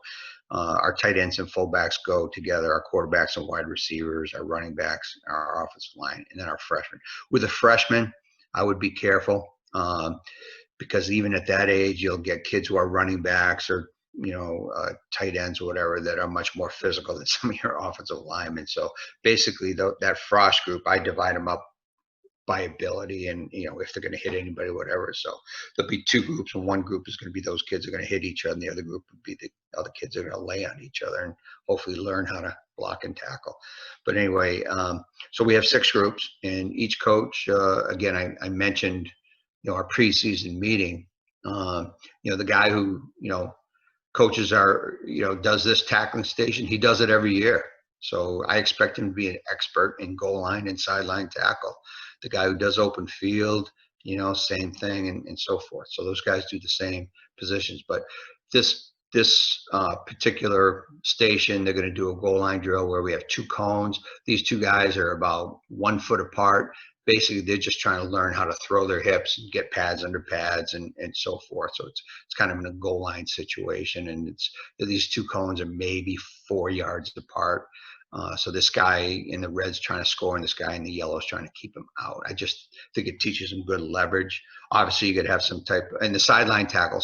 our tight ends and fullbacks go together, our quarterbacks and wide receivers, our running backs, our offensive line, and then our freshmen. With a freshman, I would be careful because even at that age, you'll get kids who are running backs or tight ends or whatever that are much more physical than some of your offensive linemen. So basically, that Frost group, I divide them up by ability and if they're going to hit anybody, whatever. So there'll be 2 groups, and one group is going to be those kids that are going to hit each other, and the other group would be the other kids that are going to lay on each other and hopefully learn how to block and tackle. But anyway, so we have 6 groups, and each coach, again, I mentioned our preseason meeting. The guy who coaches does this tackling station, he does it every year. So I expect him to be an expert in goal line and sideline tackle. The guy who does open field, same thing, and so forth. So those guys do the same positions. But this particular station, they're going to do a goal line drill where we have 2 cones. These 2 guys are about 1 foot apart. Basically, they're just trying to learn how to throw their hips and get pads under pads and so forth. So it's kind of in a goal line situation, and these 2 cones are maybe 4 yards apart. So this guy in the red's trying to score, and this guy in the yellow is trying to keep him out. I just think it teaches him good leverage. Obviously, you could have some type – and the sideline tackle,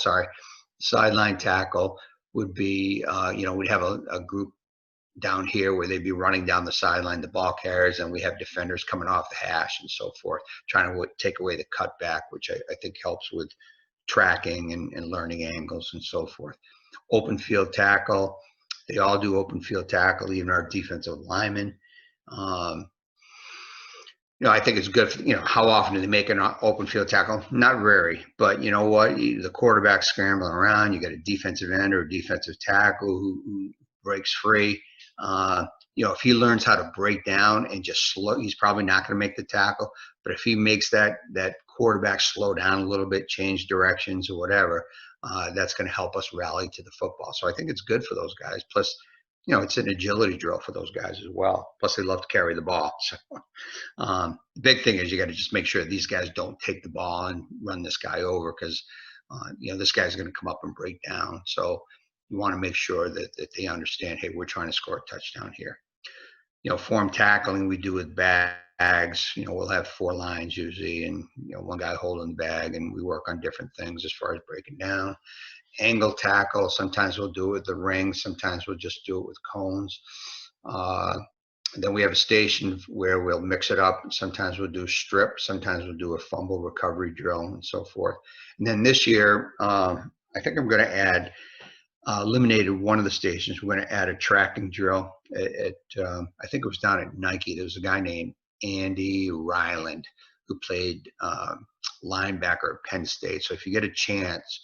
would be, we'd have a group down here where they'd be running down the sideline, the ball carriers, and we have defenders coming off the hash and so forth, trying to take away the cutback, which I think helps with tracking and learning angles and so forth. Open field tackle, they all do open field tackle, even our defensive linemen. I think it's good for, how often do they make an open field tackle? Not very, but you know what? The quarterback's scrambling around. You got a defensive end or a defensive tackle who breaks free. If he learns how to break down and just slow, he's probably not going to make the tackle. But if he makes that quarterback slow down a little bit, change directions or whatever, that's going to help us rally to the football. So I think it's good for those guys. Plus, it's an agility drill for those guys as well. Plus, they love to carry the ball. So the big thing is you got to just make sure these guys don't take the ball and run this guy over, because this guy's going to come up and break down. So you want to make sure that they understand, hey, we're trying to score a touchdown here. Form tackling we do with bags. We'll have 4 lines usually, and one guy holding the bag, and we work on different things as far as breaking down. Angle tackle, sometimes we'll do it with the ring, sometimes we'll just do it with cones. Then we have a station where we'll mix it up. Sometimes we'll do strip, sometimes we'll do a fumble recovery drill and so forth. And then this year, I think I'm going to add, eliminated one of the stations. We're going to add a tracking drill at I think it was down at Nike. There was a guy named Andy Ryland who played linebacker at Penn State. So if you get a chance,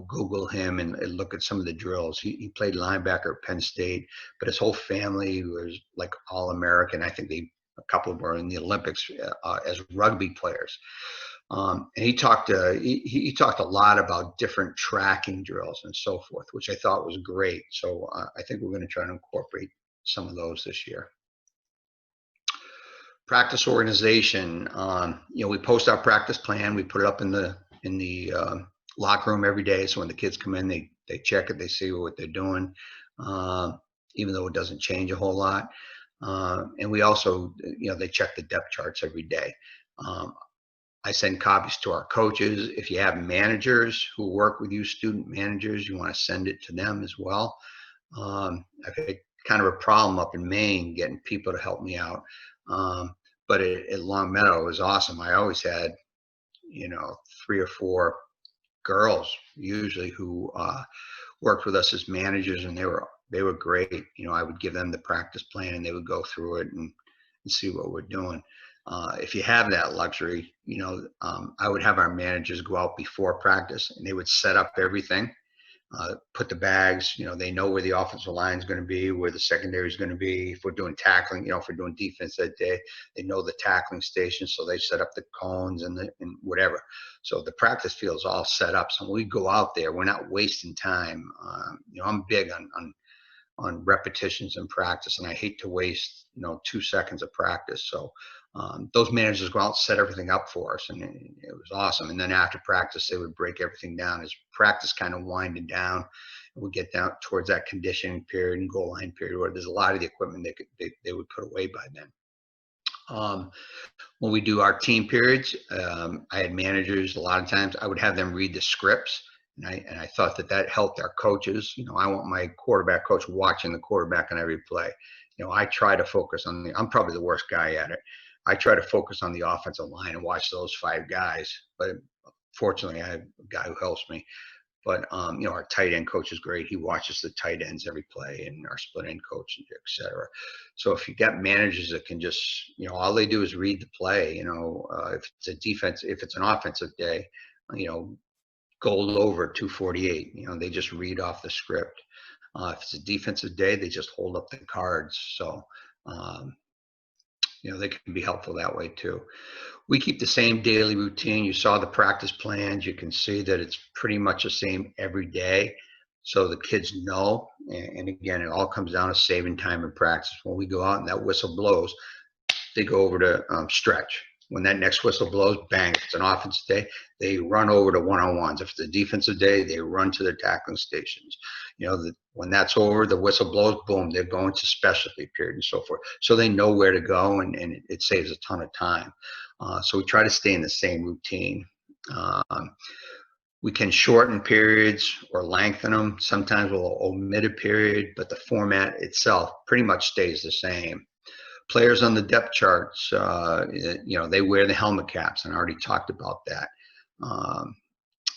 Google him and look at some of the drills. He played linebacker at Penn State, but his whole family was like All-American. I think a couple of them were in the Olympics as rugby players. And he talked a lot about different tracking drills and so forth, which I thought was great. So I think we're going to try to incorporate some of those this year. Practice organization. We post our practice plan. We put it up in the locker room every day. So when the kids come in, they check it, they see what they're doing, even though it doesn't change a whole lot. And we also, they check the depth charts every day. I send copies to our coaches. If you have managers who work with you, student managers, you want to send it to them as well. I've had kind of a problem up in Maine getting people to help me out. But at Long Meadow, it was awesome. I always had, 3 or 4 girls usually who worked with us as managers, and they were great. I would give them the practice plan and they would go through it and see what we're doing. If you have that luxury, I would have our managers go out before practice and they would set up everything, put the bags, they know where the offensive line is going to be, where the secondary is going to be. If we're doing tackling, if we're doing defense that day, they know the tackling station. So they set up the cones and whatever. So the practice field is all set up. So when we go out there, we're not wasting time. I'm big on repetitions in practice, and I hate to waste, 2 seconds of practice. So those managers go out and set everything up for us, and it was awesome. And then after practice, they would break everything down as practice kind of winded down. And we get down towards that conditioning period and goal line period where there's a lot of the equipment they would put away by then. When we do our team periods, I had managers, a lot of times I would have them read the scripts. And I thought that helped our coaches. I want my quarterback coach watching the quarterback on every play. I try to focus on I'm probably the worst guy at it. I try to focus on the offensive line and watch those 5 guys. But fortunately, I have a guy who helps me. But, our tight end coach is great. He watches the tight ends every play, and our split end coach, et cetera. So if you got managers that can just, all they do is read the play, if it's a defense, if it's an offensive day, gold over 248, they just read off the script. If it's a defensive day, they just hold up the cards. So, they can be helpful that way too. We keep the same daily routine. You saw the practice plans. You can see that it's pretty much the same every day. So the kids know, and again, it all comes down to saving time in practice. When we go out and that whistle blows, they go over to stretch. When that next whistle blows, bang, if it's an offensive day, they run over to one-on-ones. If it's a defensive day, they run to their tackling stations. When that's over, the whistle blows, boom, they're going to specialty period and so forth. So they know where to go, and it saves a ton of time. So we try to stay in the same routine. We can shorten periods or lengthen them. Sometimes we'll omit a period, but the format itself pretty much stays the same. Players on the depth charts, they wear the helmet caps, and I already talked about that.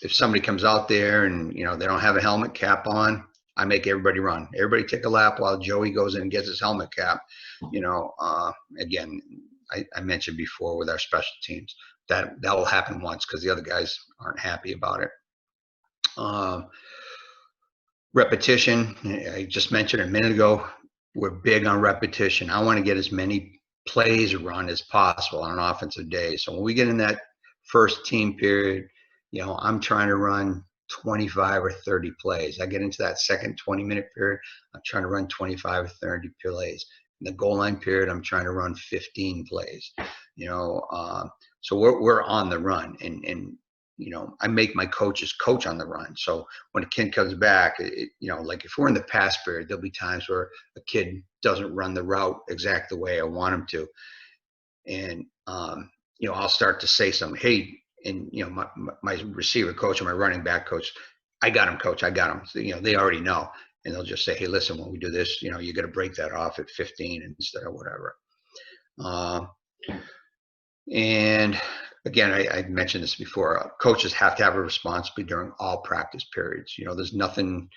If somebody comes out there and, they don't have a helmet cap on, I make everybody run. Everybody take a lap while Joey goes in and gets his helmet cap. Again, I mentioned before with our special teams, that will happen once because the other guys aren't happy about it. Repetition, I just mentioned a minute ago, we're big on repetition. I want to get as many plays run as possible on an offensive day. So when we get in that first team period, I'm trying to run 25 or 30 plays. I get into that second 20-minute period, I'm trying to run 25 or 30 plays. In the goal line period, I'm trying to run 15 plays. So we're on the run, and I make my coaches coach on the run. So when a kid comes back, like if we're in the pass period, there'll be times where a kid doesn't run the route exactly the way I want him to, and I'll start to say something. Hey, and my receiver coach or my running back coach, I got him, coach. I got him. So, they already know, and they'll just say, hey, listen, when we do this, you got to break that off at 15 instead of whatever. And again, I mentioned this before. Coaches have to have a responsibility during all practice periods. There's nothing.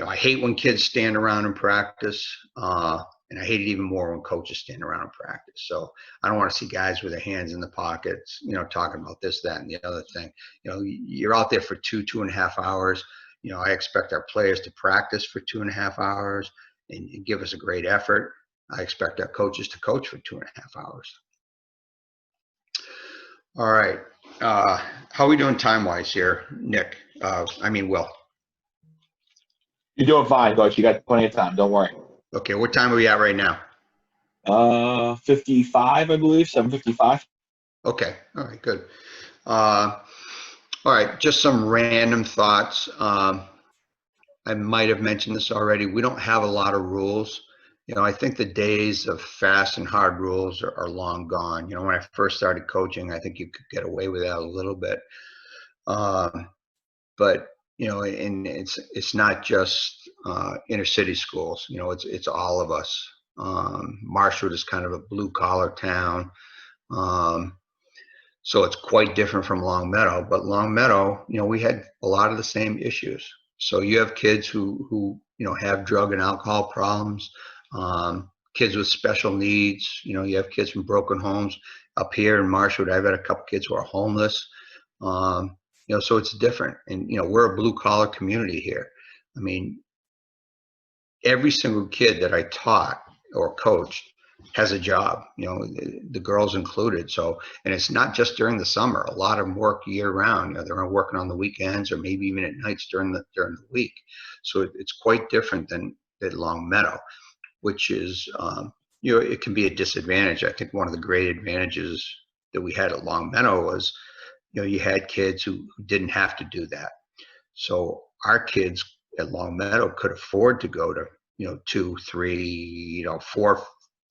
I hate when kids stand around in practice, and I hate it even more when coaches stand around in practice. So I don't want to see guys with their hands in the pockets, talking about this, that, and the other thing. You're out there for 2.5 hours. I expect our players to practice for 2.5 hours and give us a great effort. I expect our coaches to coach for 2.5 hours. All right. How are we doing time-wise here, Nick? Will. You're doing fine, Coach. You got plenty of time. Don't worry. Okay. What time are we at right now? 55, I believe. 7:55. Okay. All right. Good. All right. Just some random thoughts. I might have mentioned this already. We don't have a lot of rules. I think the days of fast and hard rules are long gone. When I first started coaching, I think you could get away with that a little bit. But and it's not just inner city schools. It's all of us. Marshwood is kind of a blue collar town, so it's quite different from Long Meadow. But Long Meadow, we had a lot of the same issues. So you have kids who have drug and alcohol problems. Kids with special needs. You have kids from broken homes. Up here in Marshwood, I've had a couple kids who are homeless. So it's different. And, we're a blue collar community here. Every single kid that I taught or coached has a job, the girls included. So, and it's not just during the summer. A lot of them work year round. They're working on the weekends or maybe even at nights during the week. So it's quite different than Long Meadow, which is, it can be a disadvantage. I think one of the great advantages that we had at Long Meadow was, you had kids who didn't have to do that. So our kids at Long Meadow could afford to go to, 2, 3, 4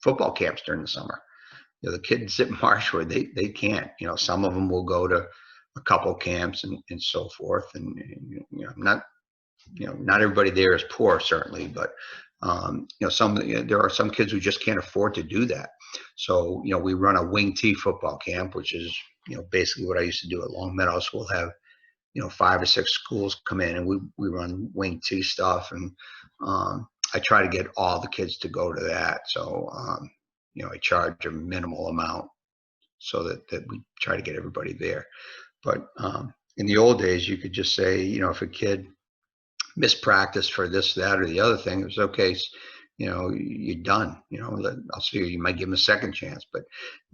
football camps during the summer. The kids at Marshwood, they can't. Some of them will go to a couple camps and so forth. And not everybody there is poor, certainly, but there are some kids who just can't afford to do that. So we run a wing T football camp, which is basically what I used to do at Long Meadow. So we'll have 5 or 6 schools come in and we run wing T stuff, and I try to get all the kids to go to that. So I charge a minimal amount so that we try to get everybody there. But in the old days, you could just say, if a kid missed practice for this, that, or the other thing, it was okay. You're done. I'll see you. You might give them a second chance. But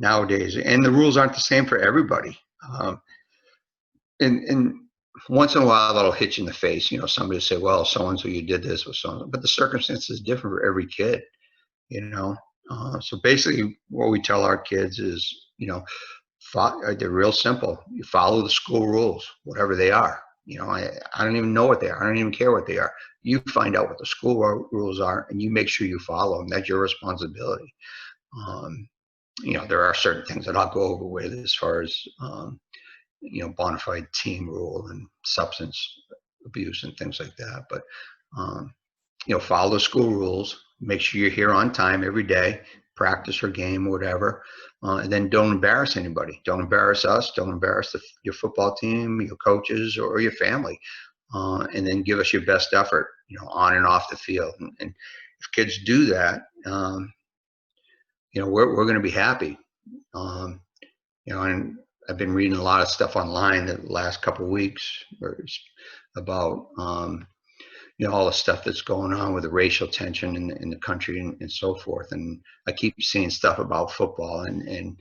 nowadays, and the rules aren't the same for everybody. And once in a while, that'll hit you in the face. Somebody will say, "Well, so and so, you did this with so," but the circumstance is different for every kid. So basically, what we tell our kids is, they're real simple. You follow the school rules, whatever they are. I don't even know what they are. I don't even care what they are. You find out what the school rules are, and you make sure you follow them. That's your responsibility. There are certain things that I'll go over with as far as, bona fide team rule and substance abuse and things like that. But follow the school rules. Make sure you're here on time every day, practice or game or whatever, and then don't embarrass anybody. Don't embarrass us. Don't embarrass your football team, your coaches, or your family. And then give us your best effort, on and off the field. And if kids do that, we're going to be happy. And I've been reading a lot of stuff online the last couple of weeks about all the stuff that's going on with the racial tension in the country and so forth. And I keep seeing stuff about football, and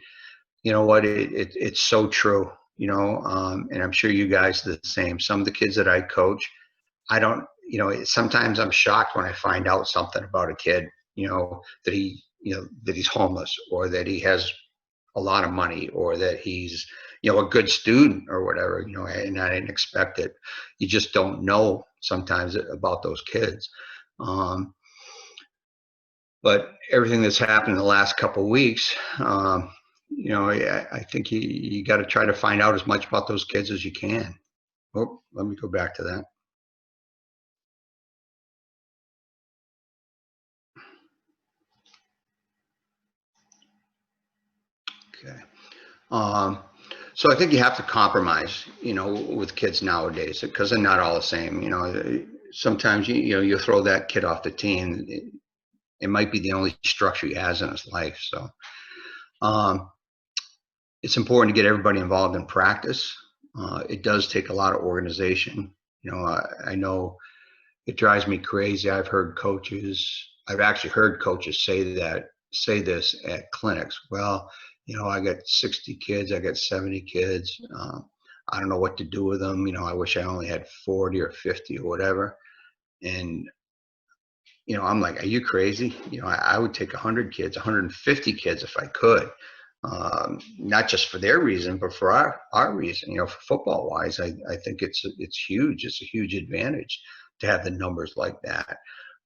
you know what, it's so true. And I'm sure you guys are the same. Some of the kids that I coach, I don't, sometimes I'm shocked when I find out something about a kid, that he's homeless, or that he has a lot of money, or that he's, a good student or whatever, and I didn't expect it. You just don't know sometimes about those kids. But everything that's happened in the last couple of weeks, I think you got to try to find out as much about those kids as you can. Oh, let me go back to that. Okay. So I think you have to compromise, with kids nowadays, because they're not all the same. Sometimes you throw that kid off the team. It might be the only structure he has in his life. So it's important to get everybody involved in practice. It does take a lot of organization. I know it drives me crazy. I've actually heard coaches say this at clinics. Well, I got 60 kids, I got 70 kids. I don't know what to do with them. I wish I only had 40 or 50 or whatever. And, I'm like, are you crazy? I would take 100 kids, 150 kids if I could. Not just for their reason, but for our reason, for football wise, I think it's huge. It's a huge advantage to have the numbers like that.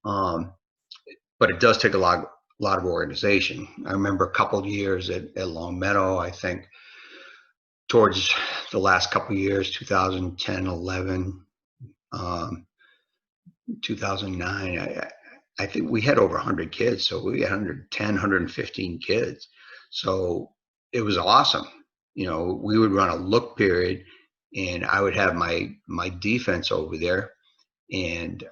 But it does take a lot of organization. I remember a couple of years at Long Meadow, I think towards the last couple of years, 2010, 11, 2009, I think we had over 100 kids. So we had 110, 115 kids. So it was awesome. We would run a look period, and I would have my defense over there, and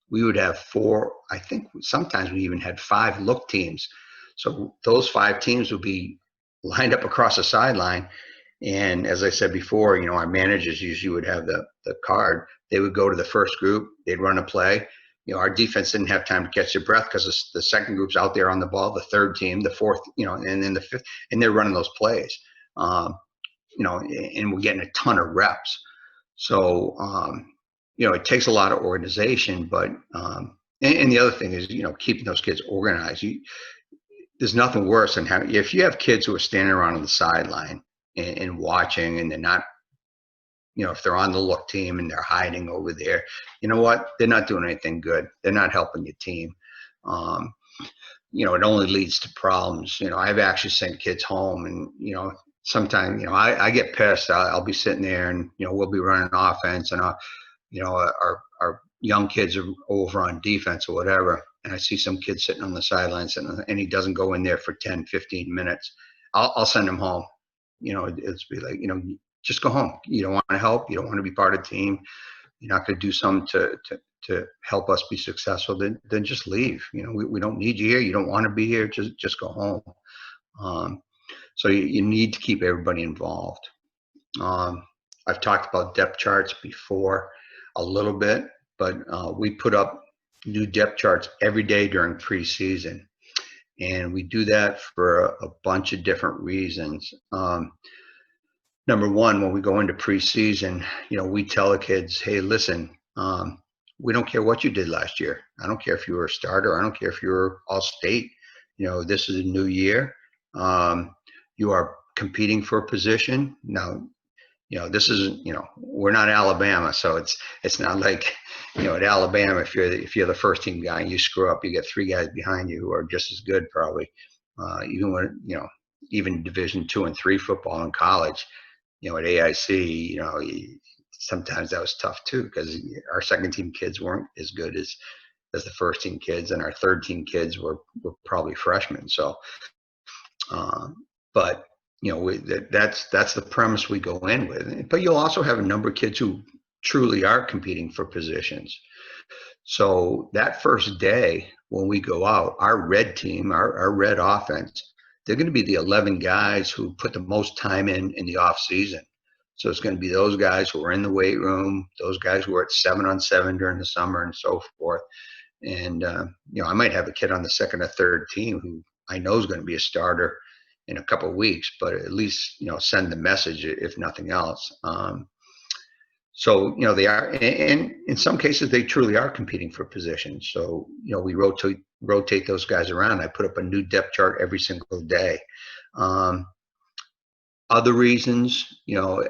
we would have 4, I think sometimes we even had 5 look teams. So those 5 teams would be lined up across the sideline. And as I said before, our managers usually would have the card. They would go to the first group, they'd run a play. Our defense didn't have time to catch their breath because the second group's out there on the ball, the third team, the fourth, and then the fifth, and they're running those plays. And we're getting a ton of reps. So, it takes a lot of organization, but, and the other thing is, keeping those kids organized. There's nothing worse than if you have kids who are standing around on the sideline and watching, and they're not, if they're on the look team and they're hiding over there, you know what? They're not doing anything good. They're not helping your team. It only leads to problems. I've actually sent kids home, and, sometimes, I get pissed. I'll be sitting there, and, we'll be running offense, and, our young kids are over on defense or whatever. And I see some kid sitting on the sidelines, and he doesn't go in there for 10, 15 minutes. I'll send him home. It's be like, just go home. You don't want to help. You don't want to be part of the team. You're not going to do something to help us be successful. Then just leave. We don't need you here. You don't want to be here. Just go home. So you need to keep everybody involved. I've talked about depth charts before a little bit, but we put up new depth charts every day during preseason. And we do that for a bunch of different reasons. Number one, when we go into preseason, we tell the kids, hey, listen, we don't care what you did last year. I don't care if you were a starter. I don't care if you were all state. This is a new year. You are competing for a position. Now, this isn't, we're not Alabama, so it's not like, at Alabama, if you're the first team guy and you screw up, you get 3 guys behind you who are just as good probably. Even when, even Division II and III football in college, at AIC, sometimes that was tough too, because our second team kids weren't as good as the first team kids, and our third team kids were probably freshmen. So, but that's the premise we go in with. But you'll also have a number of kids who truly are competing for positions. So that first day when we go out, our red team, our red offense, they're going to be the 11 guys who put the most time in the off season. So it's going to be those guys who are in the weight room, those guys who are at 7-on-7 during the summer and so forth. And, I might have a kid on the second or third team who I know is going to be a starter in a couple of weeks, but at least, send the message if nothing else. So, they are, and in some cases, they truly are competing for positions. So, we rotate those guys around. I put up a new depth chart every single day. Other reasons, you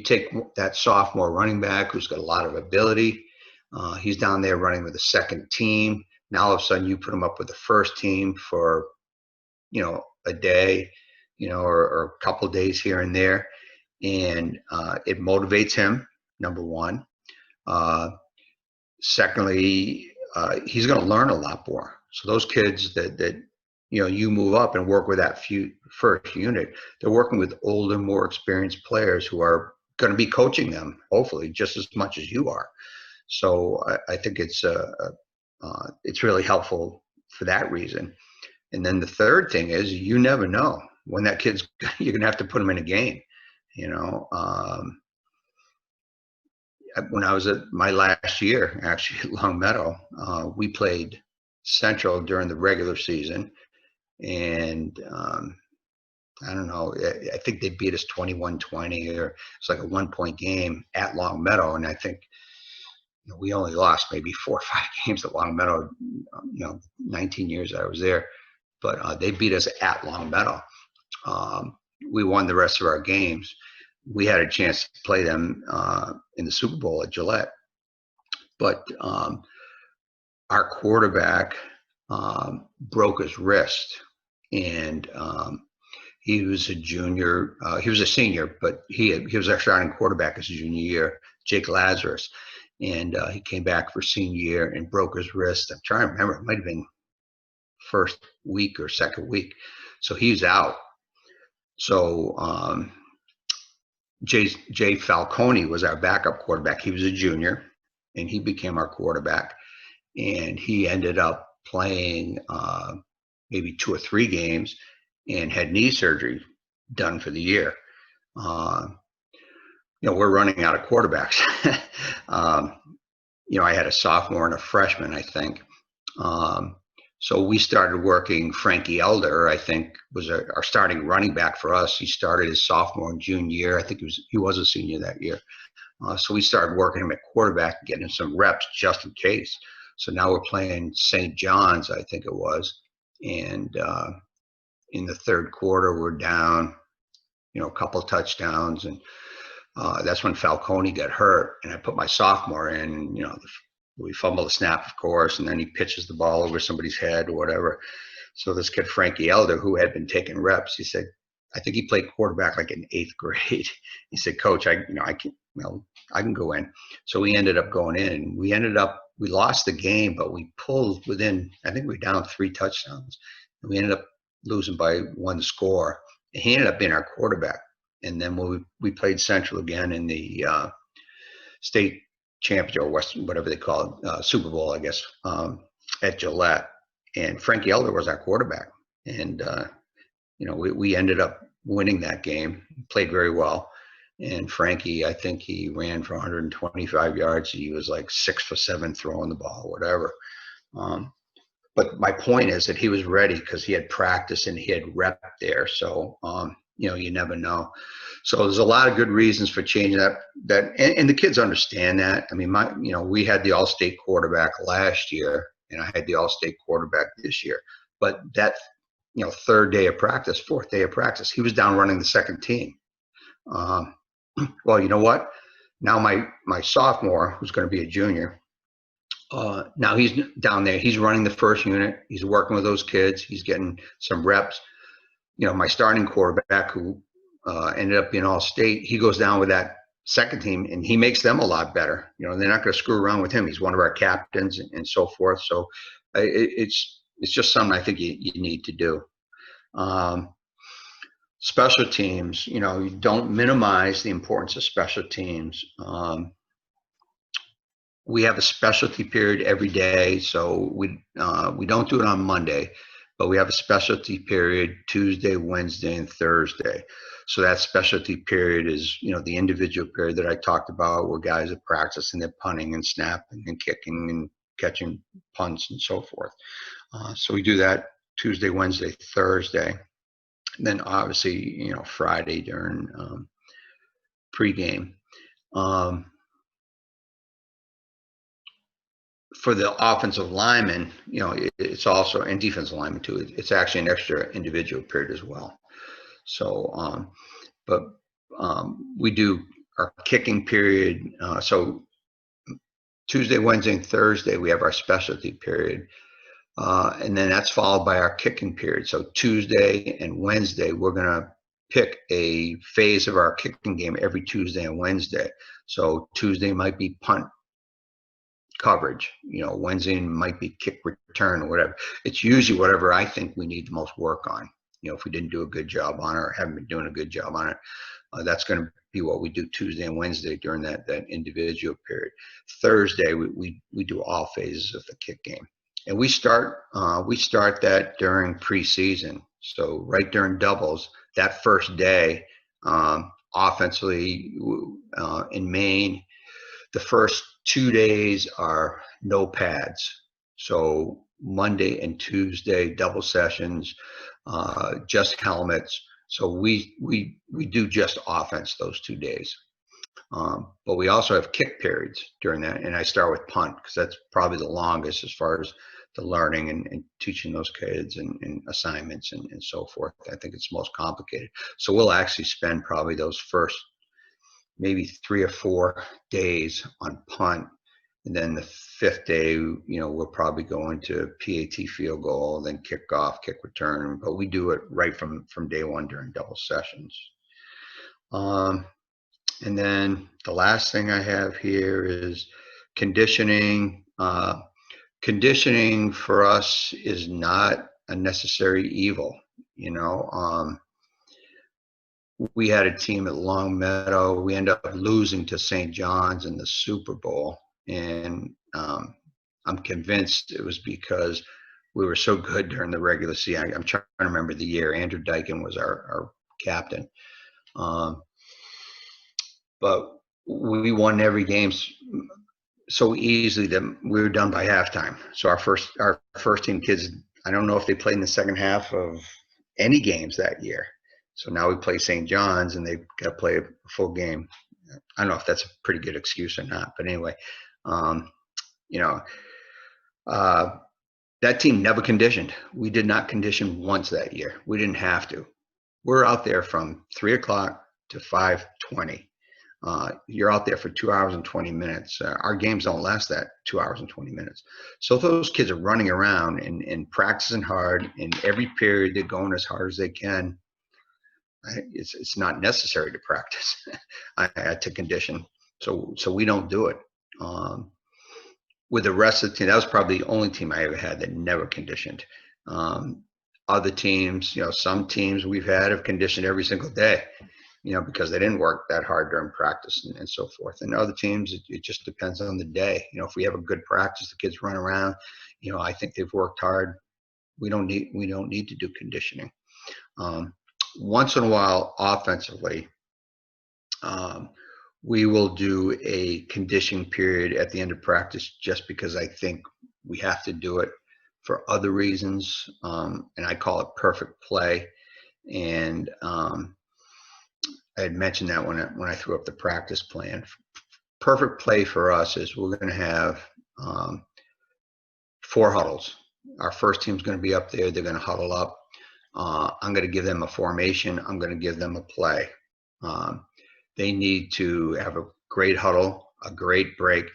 take that sophomore running back who's got a lot of ability. He's down there running with the second team. Now all of a sudden you put him up with the first team for, a day, or a couple of days here and there. And it motivates him, number one. Secondly, he's going to learn a lot more. So those kids that you move up and work with that first unit, they're working with older, more experienced players who are going to be coaching them, hopefully, just as much as you are. So I think it's really helpful for that reason. And then the third thing is, you never know when that kid's, you're going to have to put him in a game. When I was at my last year, actually at Long Meadow, we played Central during the regular season. And I don't know, I think they beat us 21-20, or it's like a 1-point game at Long Meadow. And I think we only lost maybe 4 or 5 games at Long Meadow, 19 years I was there. But they beat us at Long Meadow. We won the rest of our games. We had a chance to play them in the Super Bowl at Gillette. But our quarterback broke his wrist. And he was a junior. He was a senior, but he was our starting quarterback his junior year, Jake Lazarus. And he came back for senior year and broke his wrist. I'm trying to remember. It might have been first week or second week. So he's out. So Jay Falcone was our backup quarterback. He was a junior, and he became our quarterback. And he ended up playing maybe 2 or 3 games and had knee surgery done for the year. We're running out of quarterbacks. I had a sophomore and a freshman, I think. So we started working. Frankie Elder, I think, was our starting running back for us. He started his sophomore and junior year. I think he was a senior that year. So we started working him at quarterback, getting him some reps just in case. So now we're playing St. John's, I think it was. And in the third quarter, we're down, a couple of touchdowns. And that's when Falcone got hurt. And I put my sophomore in, we fumble the snap, of course, and then he pitches the ball over somebody's head or whatever. So this kid, Frankie Elder, who had been taking reps, he said, I think he played quarterback like in 8th grade. He said, Coach, I can go in. So we ended up going in. We lost the game, but we pulled within, I think we were down 3 touchdowns. And we ended up losing by 1 score. And he ended up being our quarterback. And then when we played Central again in the state championship, or Western, whatever they call it, Super Bowl, I guess, at Gillette. And Frankie Elder was our quarterback. And, we ended up winning that game, played very well. And Frankie, I think he ran for 125 yards. He was like 6 for 7 throwing the ball, whatever. But my point is that he was ready because he had practice and he had rep there. So, you never know. So there's a lot of good reasons for changing that. And the kids understand that. I mean, we had the all-state quarterback last year, and I had the all-state quarterback this year. But that, 3rd day of practice, 4th day of practice, he was down running the second team. Well, you know what? Now my sophomore, who's going to be a junior, now he's down there. He's running the first unit. He's working with those kids. He's getting some reps. My starting quarterback, who ended up being all state. He goes down with that second team and he makes them a lot better. You know, they're not going to screw around with him. He's one of our captains and so forth. So it's just something I think you need to do. Special teams, you know, you don't minimize the importance of special teams. We have a specialty period every day, so we don't do it on Monday, but we have a specialty period Tuesday, Wednesday, and Thursday. So that specialty period is, you know, the individual period that I talked about, where guys are practicing their punting and snapping and kicking and catching punts and so forth. So we do that Tuesday, Wednesday, Thursday, and then obviously, you know, Friday during pregame. For the offensive linemen, you know, it's also, and defensive linemen too, it's actually an extra individual period as well. So, we do our kicking period. So Tuesday, Wednesday, and Thursday, we have our specialty period. And then that's followed by our kicking period. So Tuesday and Wednesday, we're going to pick a phase of our kicking game every Tuesday and Wednesday. So Tuesday might be punt coverage, you know, Wednesday might be kick return or whatever. It's usually whatever I think we need the most work on. You know, if we didn't do a good job on it or haven't been doing a good job on it, that's going to be what we do Tuesday and Wednesday during that individual period. Thursday, we do all phases of the kick game. And we start that during preseason. So right during doubles, that first day, offensively in Maine, the first 2 days are no pads. So Monday and Tuesday, double sessions, just helmets. So we do just offense those 2 days. But we also have kick periods during that. And I start with punt because that's probably the longest as far as the learning and teaching those kids and assignments and so forth. I think it's most complicated. So we'll actually spend probably those first maybe 3 or 4 days on punt. And then the 5th day, you know, we'll probably go into PAT field goal, then kickoff, kick return. But we do it right from day one during double sessions. And then the last thing I have here is conditioning. Conditioning for us is not a necessary evil, you know. We had a team at Long Meadow. We ended up losing to St. John's in the Super Bowl. And I'm convinced it was because we were so good during the regular season. I'm trying to remember the year. Andrew Dyken was our captain. But we won every game so easily that we were done by halftime. So our first team kids, I don't know if they played in the second half of any games that year. So now we play St. John's and they've got to play a full game. I don't know if that's a pretty good excuse or not, but anyway, you know, that team never conditioned. We did not condition once that year. We didn't have to. We're out there from 3 o'clock to 5:20. You're out there for 2 hours and 20 minutes. Our games don't last that 2 hours and 20 minutes. So those kids are running around and practicing hard. In every period, they're going as hard as they can. It's not necessary to practice to condition. So we don't do it. With the rest of the team, that was probably the only team I ever had that never conditioned. Other teams, you know, some teams we've had have conditioned every single day, you know, because they didn't work that hard during practice and so forth. And other teams, it just depends on the day. You know, if we have a good practice, the kids run around, you know, I think they've worked hard. We don't need to do conditioning. Once in a while, offensively, we will do a conditioning period at the end of practice just because I think we have to do it for other reasons. And I call it perfect play. And I had mentioned that when I threw up the practice plan. Perfect play for us is we're going to have 4 huddles. Our first team's going to be up there. They're going to huddle up. I'm going to give them a formation. I'm going to give them a play. They need to have a great huddle, a great break,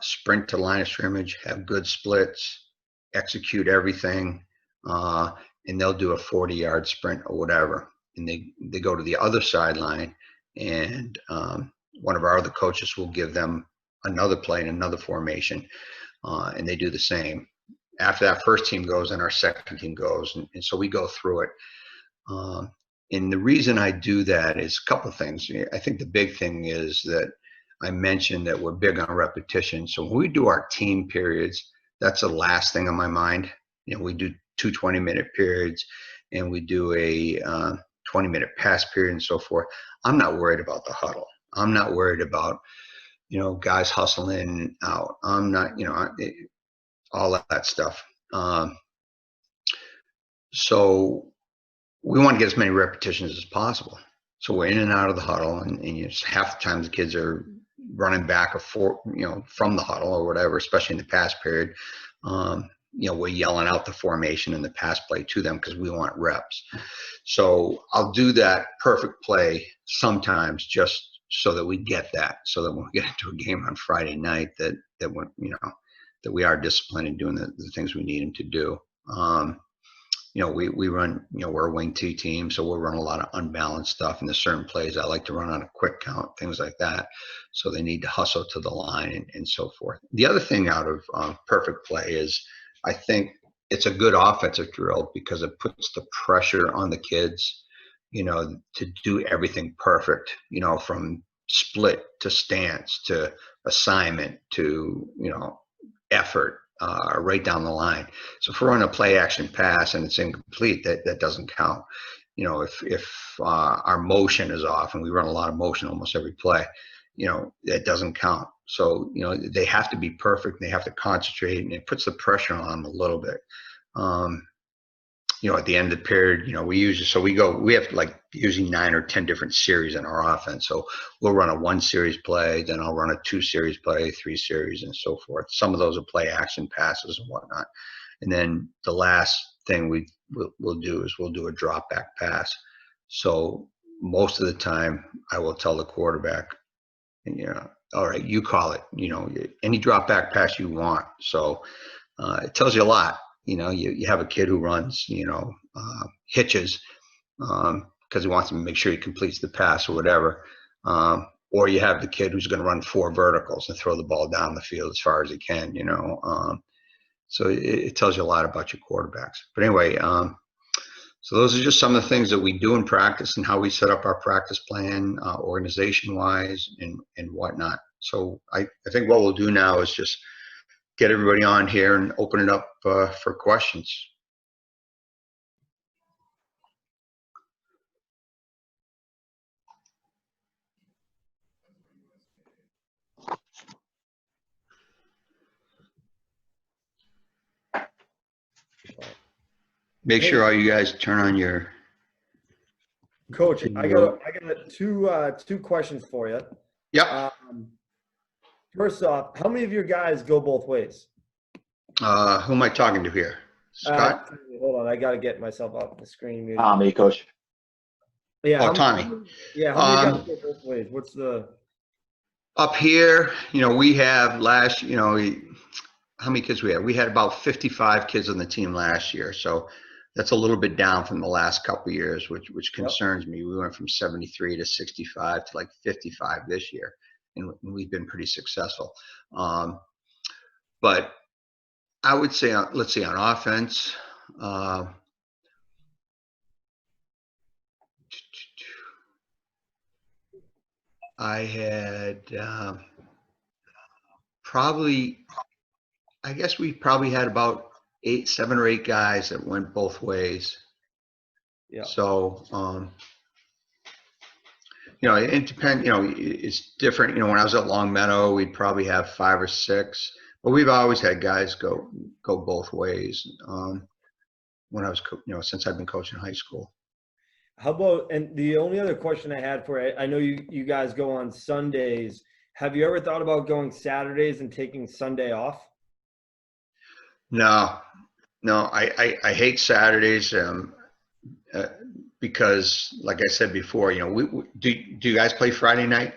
sprint to line of scrimmage, have good splits, execute everything, and they'll do a 40-yard sprint or whatever. and they go to the other sideline, and one of our other coaches will give them another play in another formation, and they do the same. After that first team goes, and our second team goes, and so we go through it. And the reason I do that is a couple of things. I think the big thing is that I mentioned that we're big on repetition. So when we do our team periods, that's the last thing on my mind. We do 2 20-minute periods, and we do a 20-minute pass period and so forth. I'm not worried about the huddle. I'm not worried about, guys hustling out. I'm not, all that stuff. So we want to get as many repetitions as possible. So we're in and out of the huddle, and half the time the kids are running back from the huddle or whatever, especially in the pass period. We're yelling out the formation and the pass play to them because we want reps. So I'll do that perfect play sometimes just so that we get that, so that when we get into a game on Friday night, that we are disciplined in doing the things we need them to do. We run, we're a wing T team, so we'll run a lot of unbalanced stuff. And there's certain plays I like to run on a quick count, things like that. So they need to hustle to the line and so forth. The other thing out of perfect play is I think it's a good offensive drill because it puts the pressure on the kids, to do everything perfect, from split to stance to assignment to, effort. Right down the line. So if we're on a play action pass and it's incomplete, that doesn't count. If our motion is off, and we run a lot of motion almost every play, that doesn't count. So they have to be perfect. They have to concentrate, and it puts the pressure on them a little bit. At the end of the period, we have like usually 9 or 10 different series in our offense. So we'll run a 1 series play, then I'll run a 2 series play, 3 series, and so forth. Some of those are play action passes and whatnot. And then the last thing we'll do is we'll do a drop back pass. So most of the time I will tell the quarterback, all right, you call it, any drop back pass you want. So it tells you a lot. You have a kid who runs, hitches because he wants to make sure he completes the pass or whatever. Or you have the kid who's going to run 4 verticals and throw the ball down the field as far as he can, So it tells you a lot about your quarterbacks. But anyway, so those are just some of the things that we do in practice and how we set up our practice plan, organization-wise and whatnot. So I think what we'll do now is just get everybody on here and open it up for questions. Make sure all you guys turn on your. Coach, I got two questions for you. Yep. First off, how many of your guys go both ways? Who am I talking to here? Scott? Hold on, I got to get myself off the screen. Tommy, Coach. Yeah. Tommy. How many guys go both ways? What's the? Up here, we have how many kids we had? We had about 55 kids on the team last year. So that's a little bit down from the last couple of years, which concerns me. We went from 73 to 65 to like 55 this year, and we've been pretty successful. But I would say, let's see, on offense, I had I guess we probably had about 7 or 8 guys that went both ways. Yeah. So, it depends, it's different. When I was at Long Meadow, we'd probably have 5 or 6, but we've always had guys go both ways. When I was, since I've been coaching high school. How about, and the only other question I had for you, I know you guys go on Sundays. Have you ever thought about going Saturdays and taking Sunday off? No, I hate Saturdays because, like I said before, do you guys play Friday night?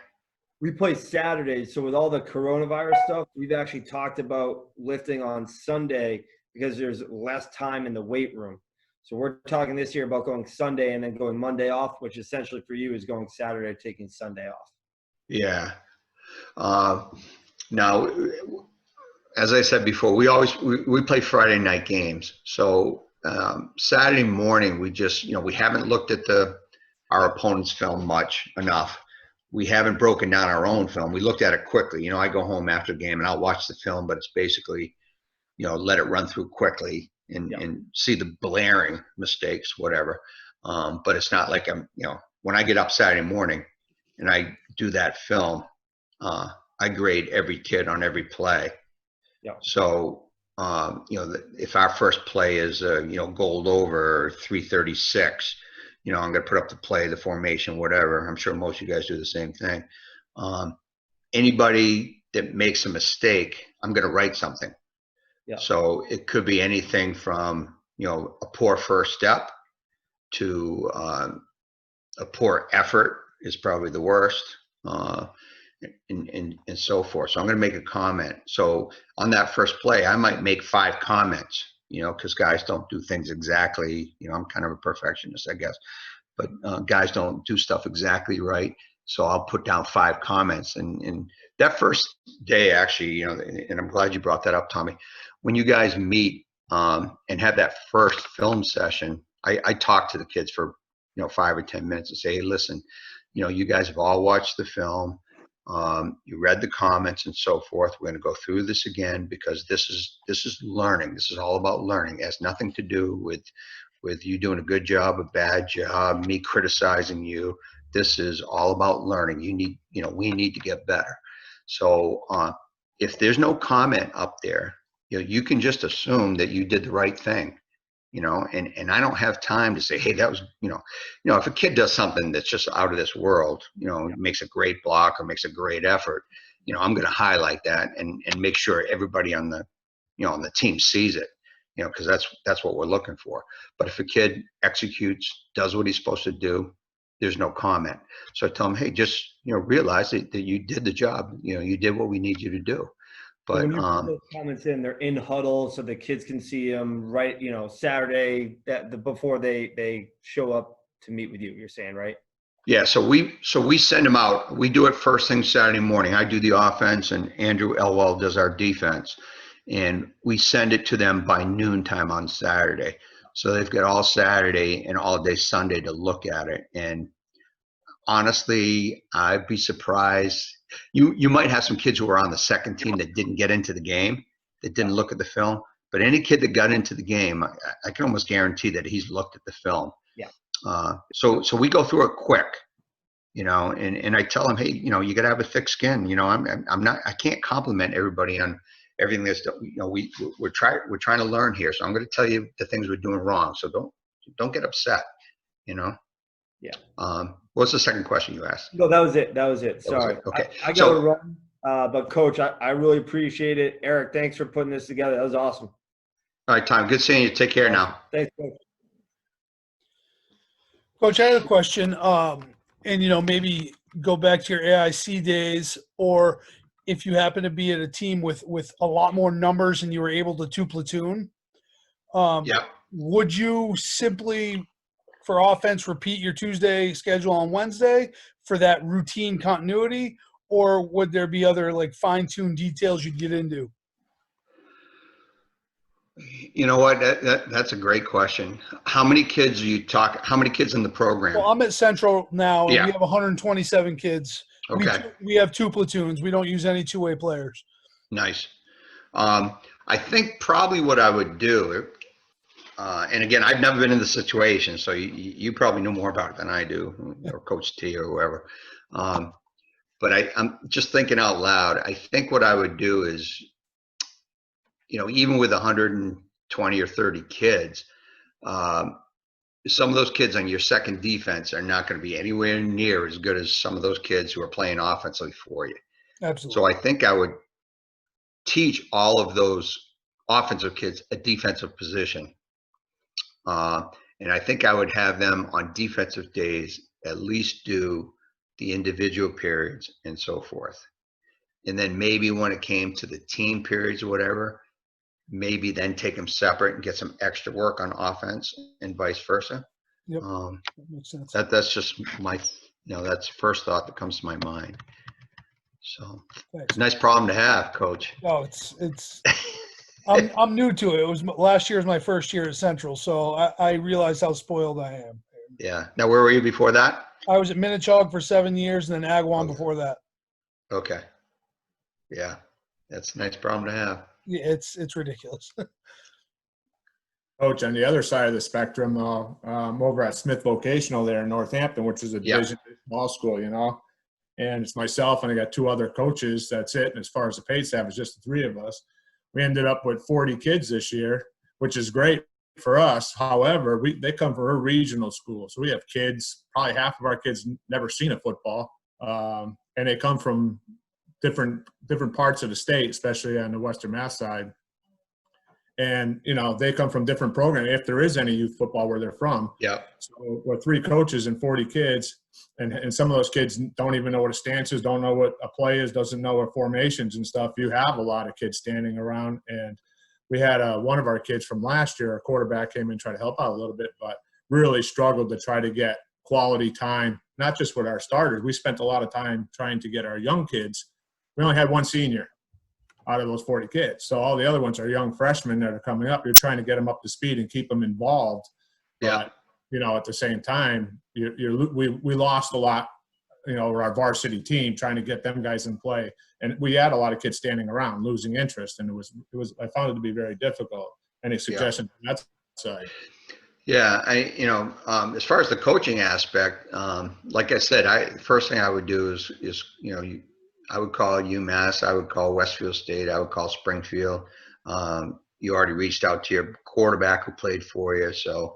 We play Saturdays. So with all the coronavirus stuff, we've actually talked about lifting on Sunday because there's less time in the weight room. So we're talking this year about going Sunday and then going Monday off, which essentially for you is going Saturday, taking Sunday off. Yeah. Now, as I said before, we play Friday night games. So Saturday morning, we haven't looked at our opponent's film much enough. We haven't broken down our own film. We looked at it quickly. I go home after the game and I'll watch the film, but it's basically, let it run through quickly and see the blaring mistakes, whatever. But it's not like when I get up Saturday morning and I do that film, I grade every kid on every play. Yeah. So, if our first play is, gold over 336, I'm going to put up the play, the formation, whatever. I'm sure most of you guys do the same thing. Anybody that makes a mistake, I'm going to write something. Yeah. So it could be anything from, a poor first step to a poor effort is probably the worst. And so forth. So I'm going to make a comment. So on that first play, I might make 5 comments, because guys don't do things exactly. I'm kind of a perfectionist, I guess, but guys don't do stuff exactly right. So I'll put down 5 comments. And that first day, actually, and I'm glad you brought that up, Tommy. When you guys meet and have that first film session, I talk to the kids for 5 or 10 minutes and say, hey, listen, you guys have all watched the film. You read the comments and so forth. We're going to go through this again because this is learning. This is all about learning. It has nothing to do with you doing a good job, a bad job, me criticizing you. This is all about learning. We need to get better. So if there's no comment up there, you can just assume that you did the right thing. And I don't have time to say, hey, that was, if a kid does something that's just out of this world, makes a great block or makes a great effort, I'm going to highlight that and make sure everybody on the team sees it, because that's what we're looking for. But if a kid executes, does what he's supposed to do, there's no comment. So I tell them, hey, just, realize that you did the job, you did what we need you to do. But when you put those comments in, they're in huddle so the kids can see them right, Saturday before they show up to meet with you. You're saying, right? Yeah. So we send them out. We do it first thing Saturday morning. I do the offense, and Andrew Elwell does our defense, and we send it to them by noontime on Saturday. So they've got all Saturday and all day Sunday to look at it. And honestly, I'd be surprised. You might have some kids who are on the second team that didn't get into the game, that didn't look at the film. But any kid that got into the game, I can almost guarantee that he's looked at the film. Yeah. So we go through it quick, and I tell them, hey, you got to have a thick skin. I can't compliment everybody on everything that's, we're trying to learn here. So I'm going to tell you the things we're doing wrong. So don't get upset, Yeah. What's the second question you asked? No, that was it. Sorry. Okay. I got to run. But Coach, I really appreciate it. Eric, thanks for putting this together. That was awesome. All right, Tom. Good seeing you. Take care now. Thanks, Coach. Coach, I have a question. And maybe go back to your AIC days, or if you happen to be at a team with a lot more numbers and you were able to 2 platoon. Yeah. Would you simply, for offense, repeat your Tuesday schedule on Wednesday for that routine continuity, or would there be other fine-tuned details you'd get into? You know what? That's a great question. How many kids how many kids in the program? Well, I'm at Central now, and Yeah. we have 127 kids. Okay. We have 2 platoons. We don't use any two-way players. Nice. I think probably what I would do, and again, I've never been in the situation, so you probably know more about it than I do, or Coach T or whoever. But I'm just thinking out loud. I think what I would do is, even with 120 or 30 kids, some of those kids on your second defense are not going to be anywhere near as good as some of those kids who are playing offensively for you. Absolutely. So I think I would teach all of those offensive kids a defensive position. And I think I would have them on defensive days at least do the individual periods and so forth. And then maybe when it came to the team periods or whatever, maybe then take them separate and get some extra work on offense and vice versa. Yep. Um, That makes sense. that's just my, that's the first thought that comes to my mind. So Thanks. nice problem to have, Coach. No, it's. I'm new to it. It was last year was my first year at Central, so I realized how spoiled I am. Yeah. Now, where were you before that? I was at Minnechaug for 7 years and then Agawam Okay. before that. Okay. Yeah. That's a nice problem to have. Yeah, it's ridiculous. Coach, on the other side of the spectrum, over at Smith Vocational there in Northampton, which is a Yeah. division small school, and it's myself and I got 2 other coaches. That's it. And as far as the paid staff, it's just the 3 of us. We ended up with 40 kids this year, which is great for us. However, they come from a regional school, so we have kids. Probably half of our kids never seen a football, and they come from different parts of the state, especially on the Western Mass side. And, they come from different programs, if there is any youth football where they're from. Yeah. So we're 3 coaches and 40 kids, and some of those kids don't even know what a stance is, don't know what a play is, doesn't know what formations and stuff. You have a lot of kids standing around. And we had one of our kids from last year, our quarterback, came in and tried to help out a little bit, but really struggled to try to get quality time, not just with our starters. We spent a lot of time trying to get our young kids. We only had 1 senior out of those 40 kids. So all the other ones are young freshmen that are coming up. You're trying to get them up to speed and keep them involved. Yeah. But, at the same time, we lost a lot, our varsity team, trying to get them guys in play. And we had a lot of kids standing around, losing interest. And it was I found it to be very difficult. Any suggestions on that side? Yeah, as far as the coaching aspect, like I said, first thing I would do is I would call UMass, I would call Westfield State, I would call Springfield. You already reached out to your quarterback who played for you, so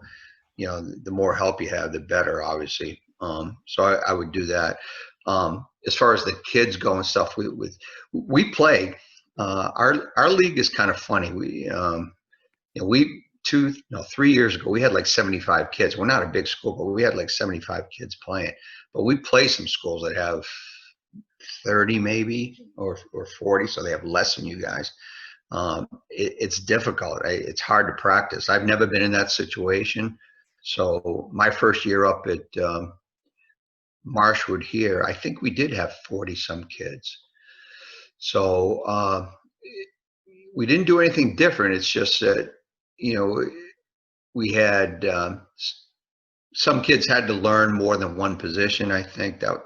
the more help you have, the better, obviously. So I would do that. As far as the kids go and stuff, we play. Our league is kind of funny. We 3 years ago, we had like 75 kids. We're not a big school, but we had like 75 kids playing. But we play some schools that have 30 maybe or 40, so they have less than you guys. It's difficult. It's hard to practice. I've never been in that situation. So my first year up at Marshwood here, I think we did have 40 some kids. So we didn't do anything different. It's just that we had some kids had to learn more than one position. I think that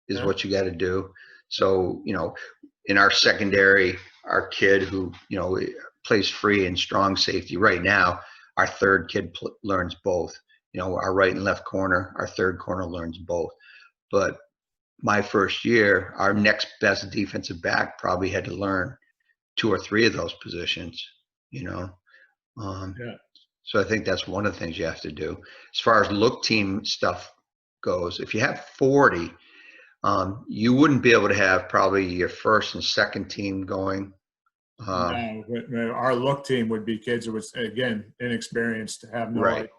is what you got to do. So, in our secondary, our kid who, plays free and strong safety right now, our third kid learns both. Our right and left corner, our third corner learns both. But my first year, our next best defensive back probably had to learn 2 or 3 of those positions, So I think that's one of the things you have to do. As far as look team stuff goes, if you have 40, you wouldn't be able to have probably your first and second team going. No, our look team would be kids who was, again, inexperienced, to have no Right. idea.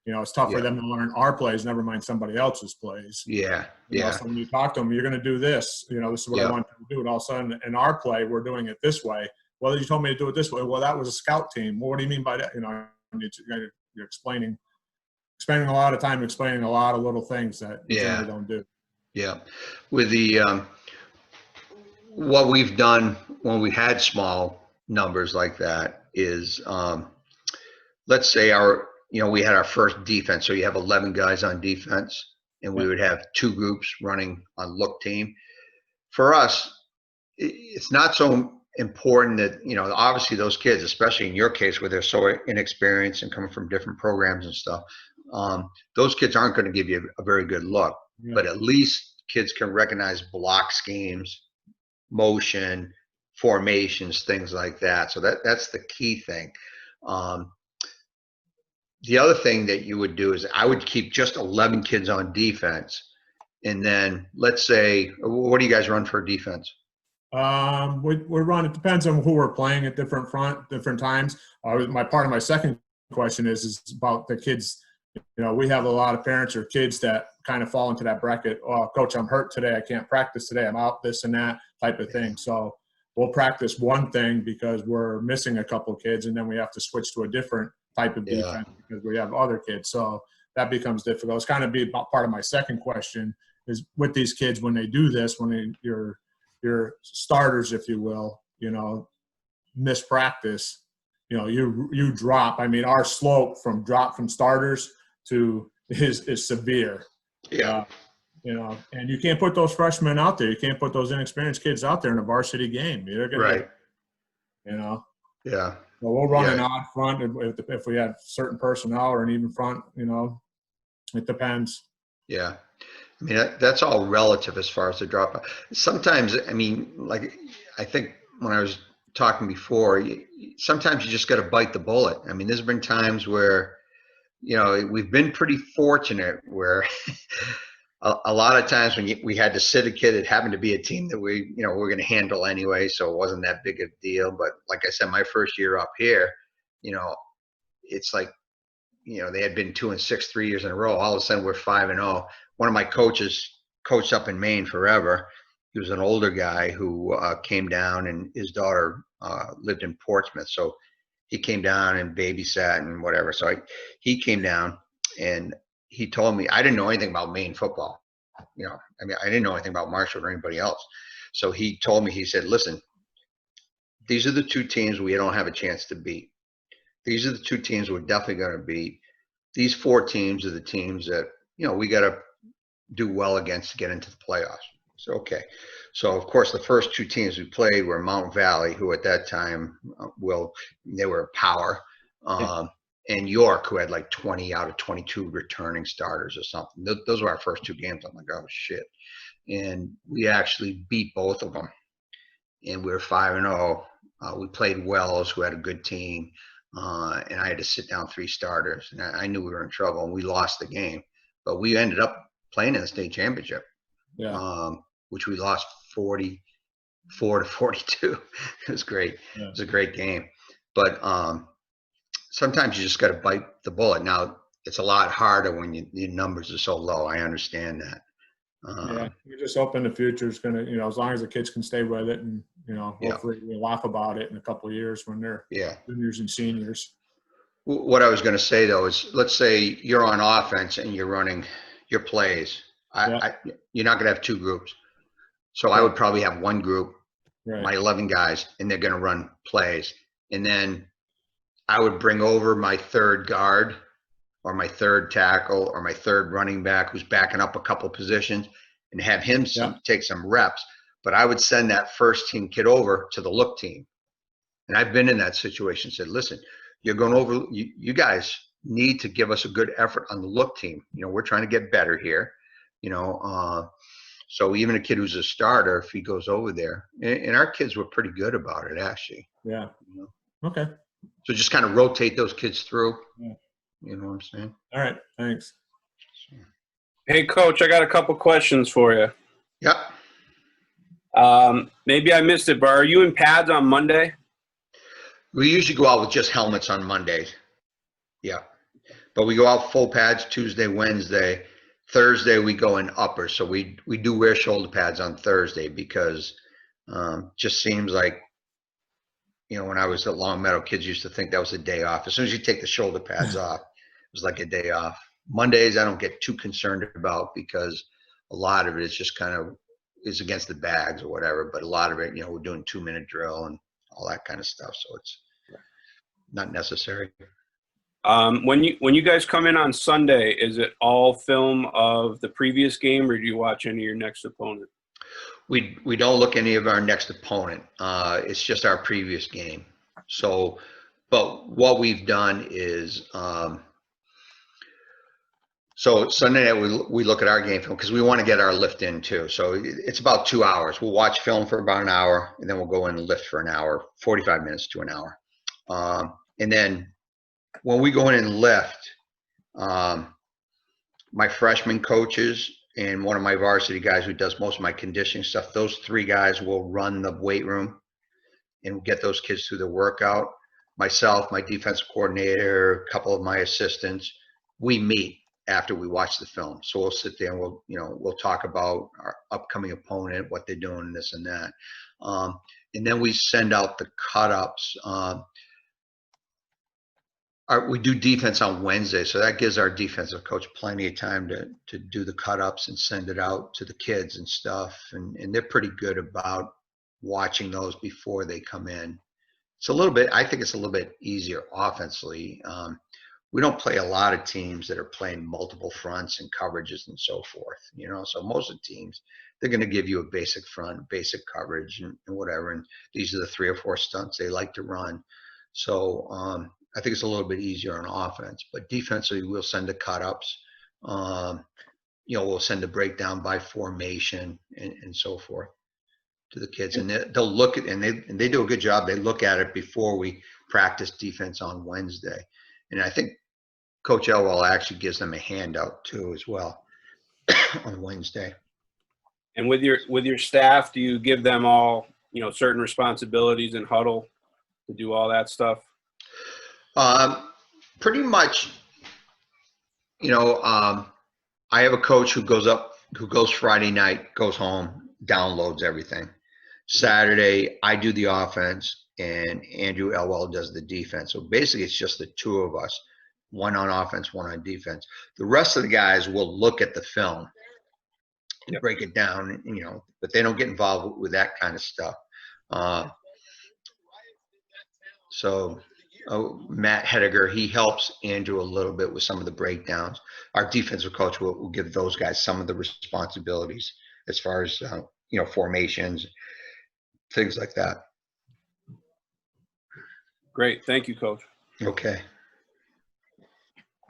It's tough for them to learn our plays, never mind somebody else's plays. Yeah. So when you talk to them, you're going to do this. This is what I want you to do. And all of a sudden, in our play, we're doing it this way. Well, you told me to do it this way. Well, that was a scout team. Well, what do you mean by that? You're explaining a lot of time, explaining a lot of little things that you generally don't do. Yeah. With the what we've done when we had small numbers like that is, let's say we had our first defense. So you have 11 guys on defense, and we would have 2 groups running on look team. For us, it's not so important that, obviously those kids, especially in your case where they're so inexperienced and coming from different programs and stuff, those kids aren't going to give you a very good look. Yeah. But at least kids can recognize block schemes, motion, formations, things like that. So that's the key thing. The other thing that you would do is I would keep just 11 kids on defense. And then let's say, what do you guys run for defense? We run, it depends on who we're playing at different times. Part of my second question is about the kids. We have a lot of parents or kids that kind of fall into that bracket. Oh, coach, I'm hurt today. I can't practice today. I'm out, this and that type of thing. So we'll practice one thing because we're missing a couple kids, and then we have to switch to a different type of defense because we have other kids. So that becomes difficult. It's kind of be part of my second question is with these kids when they do this, when your starters, if you will, miss practice, you drop. I mean, our slope from drop from starters to is severe. Yeah. And you can't put those freshmen out there. You can't put those inexperienced kids out there in a varsity game. They're gonna get, Yeah. So we'll run an odd front if we have certain personnel or an even front. It depends. Yeah. I mean, that's all relative as far as the dropout. Sometimes, I mean, like, I think when I was talking before, sometimes you just got to bite the bullet. I mean, there's been times where, we've been pretty fortunate where a lot of times when we had to sit a kid, it happened to be a team that we're going to handle anyway. So it wasn't that big of a deal. But like I said, my first year up here, it's like, they had been 2-6 3 years in a row. All of a sudden we're 5-0. One of my coaches coached up in Maine forever. He was an older guy who came down, and his daughter lived in Portsmouth. So he came down and babysat and whatever. So he came down and he told me, I didn't know anything about Maine football. I mean, I didn't know anything about Marshwoood or anybody else. So he told me, he said, listen, these are the two teams we don't have a chance to beat. These are the two teams we're definitely going to beat. These 4 teams are the teams that, we got to do well against to get into the playoffs. So, okay. So, of course, the first 2 teams we played were Mount Valley, who at that time, they were a power, and York, who had like 20 out of 22 returning starters or something. Those were our first 2 games. I'm like, oh, shit. And we actually beat both of them. And we were 5-0. We played Wells, who had a good team. And I had to sit down 3 starters, and I knew we were in trouble, and we lost the game. But we ended up playing in the state championship, which we lost 44-42. It was great. Yeah. It was a great game. But sometimes you just got to bite the bullet. Now, it's a lot harder when your numbers are so low. I understand that. You just hope in the future it's going to, as long as the kids can stay with it, and, hopefully we'll laugh about it in a couple of years when they're juniors and seniors. What I was going to say, though, is let's say you're on offense and you're running your plays. You're not going to have 2 groups. So I would probably have 1 group, my 11 guys, and they're going to run plays. And then I would bring over my 3rd guard or my 3rd tackle or my 3rd running back who's backing up a couple positions and have him take some reps. But I would send that first team kid over to the look team. And I've been in that situation, said, listen, you're going over, you guys need to give us a good effort on the look team. We're trying to get better here, so even a kid who's a starter, if he goes over there, and our kids were pretty good about it, actually. Yeah. Okay. So just kind of rotate those kids through. Yeah. You know what I'm saying? All right. Thanks. Hey, Coach, I got a couple questions for you. Yep. Maybe I missed it, but are you in pads on Monday? We usually go out with just helmets on Mondays. Yeah. But we go out full pads Tuesday, Wednesday. Thursday we go in uppers. So we do wear shoulder pads on Thursday because just seems like, when I was at Long Meadow, kids used to think that was a day off. As soon as you take the shoulder pads off, it was like a day off. Mondays I don't get too concerned about because a lot of it is just kind of is against the bags or whatever. But a lot of it, we're doing 2-minute drill and all that kind of stuff. So it's not necessary. When you guys come in on Sunday, is it all film of the previous game, or do you watch any of your next opponent? We don't look any of our next opponent. It's just our previous game. So, but what we've done is, so Sunday night we look at our game film because we want to get our lift in too. So it's about 2 hours. We'll watch film for about an hour, and then we'll go in and lift for an hour, 45 minutes to an hour. And then when we go in and lift, my freshman coaches and one of my varsity guys who does most of my conditioning stuff, those 3 guys will run the weight room and get those kids through the workout. Myself, my defensive coordinator, a couple of my assistants, we meet after we watch the film. So we'll sit there and we'll talk about our upcoming opponent, what they're doing, this and that. And then we send out the cut-ups. We do defense on Wednesday, so that gives our defensive coach plenty of time to do the cut-ups and send it out to the kids and stuff. And they're pretty good about watching those before they come in. It's a little bit, I think it's a little bit easier offensively. We don't play a lot of teams that are playing multiple fronts and coverages and so forth, so most of the teams, they're going to give you a basic front, basic coverage and whatever. And these are the 3 or 4 stunts they like to run. So I think it's a little bit easier on offense, but defensively we'll send the cut-ups. We'll send a breakdown by formation and so forth to the kids, and they'll look at, and they do a good job. They look at it before we practice defense on Wednesday. And I think Coach Elwell actually gives them a handout too as well on Wednesday. And with your staff, do you give them all, certain responsibilities in huddle to do all that stuff? Pretty much, I have a coach who goes Friday night, goes home, downloads everything. Saturday, I do the offense, and Andrew Elwell does the defense. So basically, it's just the 2 of us, one on offense, one on defense. The rest of the guys will look at the film and break it down, but they don't get involved with that kind of stuff. Matt Hediger, he helps Andrew a little bit with some of the breakdowns. Our defensive coach will give those guys some of the responsibilities as far as, formations, things like that. Great. Thank you, Coach. Okay.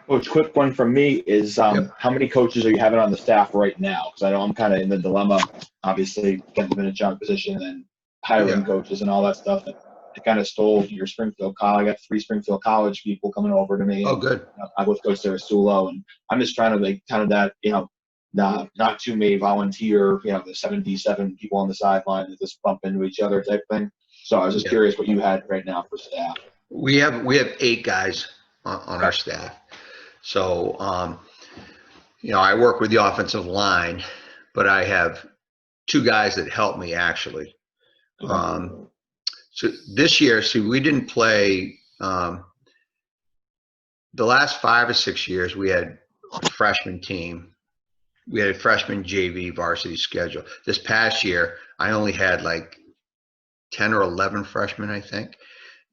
Coach, quick one from me is how many coaches are you having on the staff right now? Because I know I'm kind of in the dilemma, obviously, getting the minute job position and hiring coaches and all that stuff. I kind of stole your Springfield College. I got 3 Springfield College people coming over to me. Oh, good. I both Coach Sarasulo, and I'm just trying to kind of that, not too many volunteer, the 77 people on the sideline that just bump into each other type thing. So I was just curious what you had right now for staff. We have 8 guys on our staff. So, I work with the offensive line, but I have 2 guys that help me actually. So this year, we didn't play the last 5 or 6 years. We had a freshman team. We had a freshman JV varsity schedule. This past year, I only had like 10 or 11 freshmen, I think,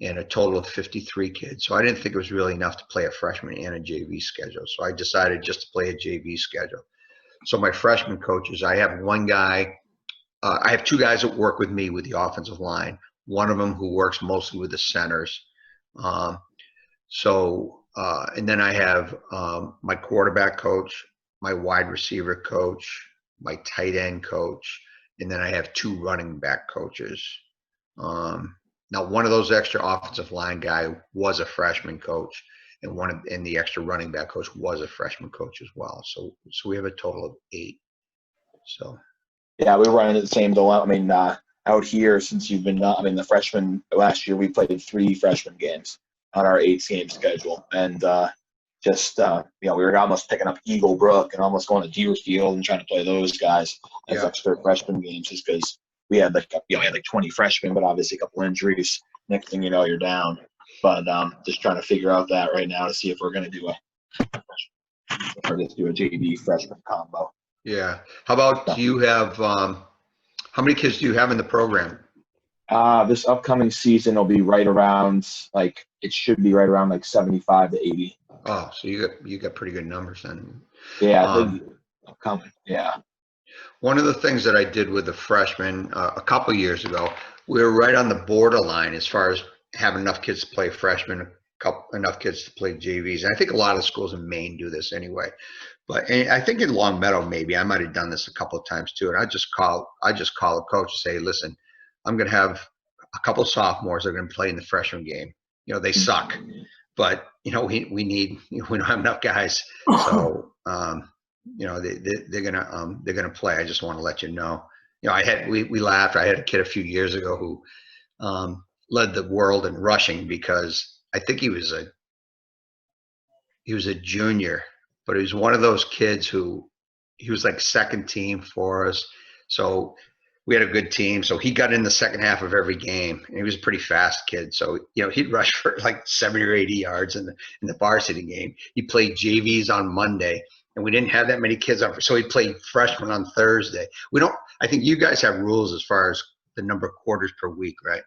and a total of 53 kids. So I didn't think it was really enough to play a freshman and a JV schedule. So I decided just to play a JV schedule. So my freshman coaches, I have 1 guy. I have 2 guys that work with me with the offensive line. One of them who works mostly with the centers. And then I have my quarterback coach, my wide receiver coach, my tight end coach, and then I have 2 running back coaches. Now, one of those extra offensive line guy was a freshman coach, and the extra running back coach was a freshman coach as well. So we have a total of 8. So. Yeah, we were running the same dilemma. I mean, out here, since you've been, the freshman last year, we played 3 freshman games on our 8-game schedule, and we were almost picking up Eagle Brook and almost going to Deerfield and trying to play those guys as extra freshman games, just because we had like 20 freshmen, but obviously a couple injuries. Next thing you know, you're down. But just trying to figure out that right now to see if we're going to do a JV freshman combo. Yeah. How about, do you have how many kids do you have in the program? This upcoming season will be right around it should be right around 75 to 80. Oh, so you got pretty good numbers then. Yeah, upcoming. Yeah. One of the things that I did with the freshmen a couple years ago, we were right on the borderline as far as having enough kids to play freshmen, enough kids to play JVs. And I think a lot of schools in Maine do this anyway. But I think in Long Meadow, maybe I might have done this a couple of times too. And I just call a coach and say, listen, I'm going to have a couple of sophomores that are going to play in the freshman game. They suck, but we don't have enough guys. So, they're gonna play. I just want to let you know. We laughed. I had a kid a few years ago who led the world in rushing because I think he was a junior but he was one of those kids who he was like second team for us. So we had a good team. So he got in the second half of every game, and he was a pretty fast kid. So, he'd rush for like 70 or 80 yards in the varsity game. He played JVs on Monday, and we didn't have that many kids on. So he played freshman on Thursday. I think you guys have rules as far as the number of quarters per week, right?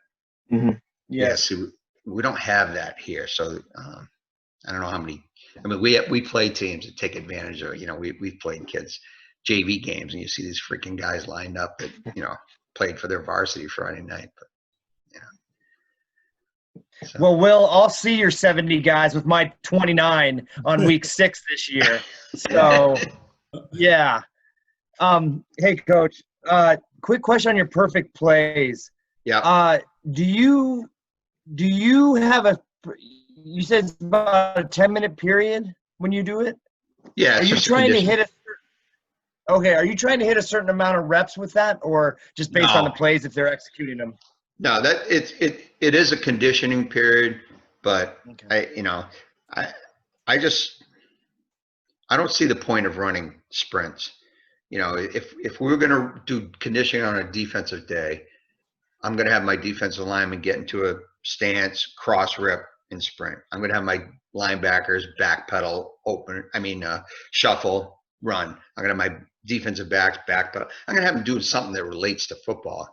Mm-hmm. Yes. Yeah, see, we don't have that here. So I don't know how many. I mean, we play teams that take advantage of. We've played kids JV games, and you see these freaking guys lined up that played for their varsity Friday night. But so. Well, Will, I'll see your 70 guys with my 29 on week 6 this year. So, yeah. Hey, Coach. Quick question on your perfect plays. Yeah. Do you have you said it's about a 10-minute period when you do it? Yeah. Are you trying to hit Are you trying to hit a certain amount of reps with that, or just based on the plays if they're executing them? No, that it is a conditioning period, but okay. I don't see the point of running sprints. If we were going to do conditioning on a defensive day, I'm going to have my defensive lineman get into a stance, cross rip, and sprint. I'm going to have my linebackers backpedal, shuffle, run. I'm going to have my defensive backs backpedal. I'm going to have them do something that relates to football,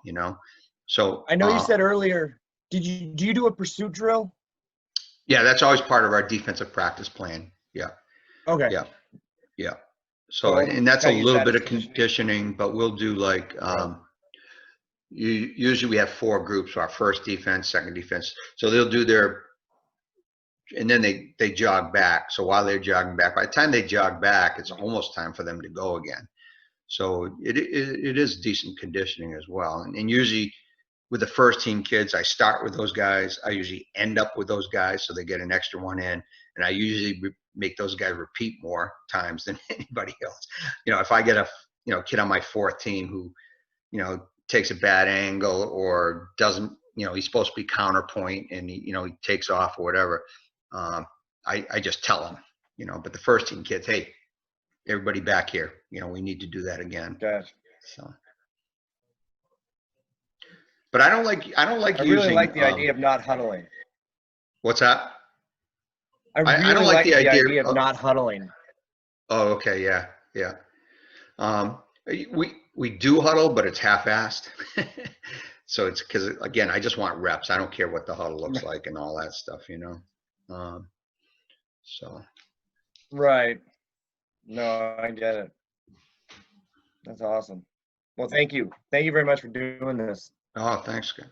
So I know you said earlier, do you do a pursuit drill? Yeah, that's always part of our defensive practice plan. Yeah. Okay. Yeah. So, and that's a little bit of conditioning, but we'll do like usually we have 4 groups: our first defense, second defense. So they'll do and then they jog back. So while they're jogging back, by the time they jog back, it's almost time for them to go again. So it is decent conditioning as well. And usually with the first team kids, I start with those guys. I usually end up with those guys, so they get an extra one in. And I usually make those guys repeat more times than anybody else. If I get a kid on my 4th team who takes a bad angle or doesn't, he's supposed to be counterpoint and he takes off or whatever, I just tell him, but the first team kids, hey, everybody back here, we need to do that again. Gotcha. So, but I don't like I using. really like the idea of not huddling. What's that? I really don't like the idea of not huddling. Oh, okay, yeah. We do huddle, but it's half-assed. So it's because, again, I just want reps. I don't care what the huddle looks like and all that stuff, So. Right. No, I get it. That's awesome. Well, thank you. Thank you very much for doing this. Oh, thanks, guys.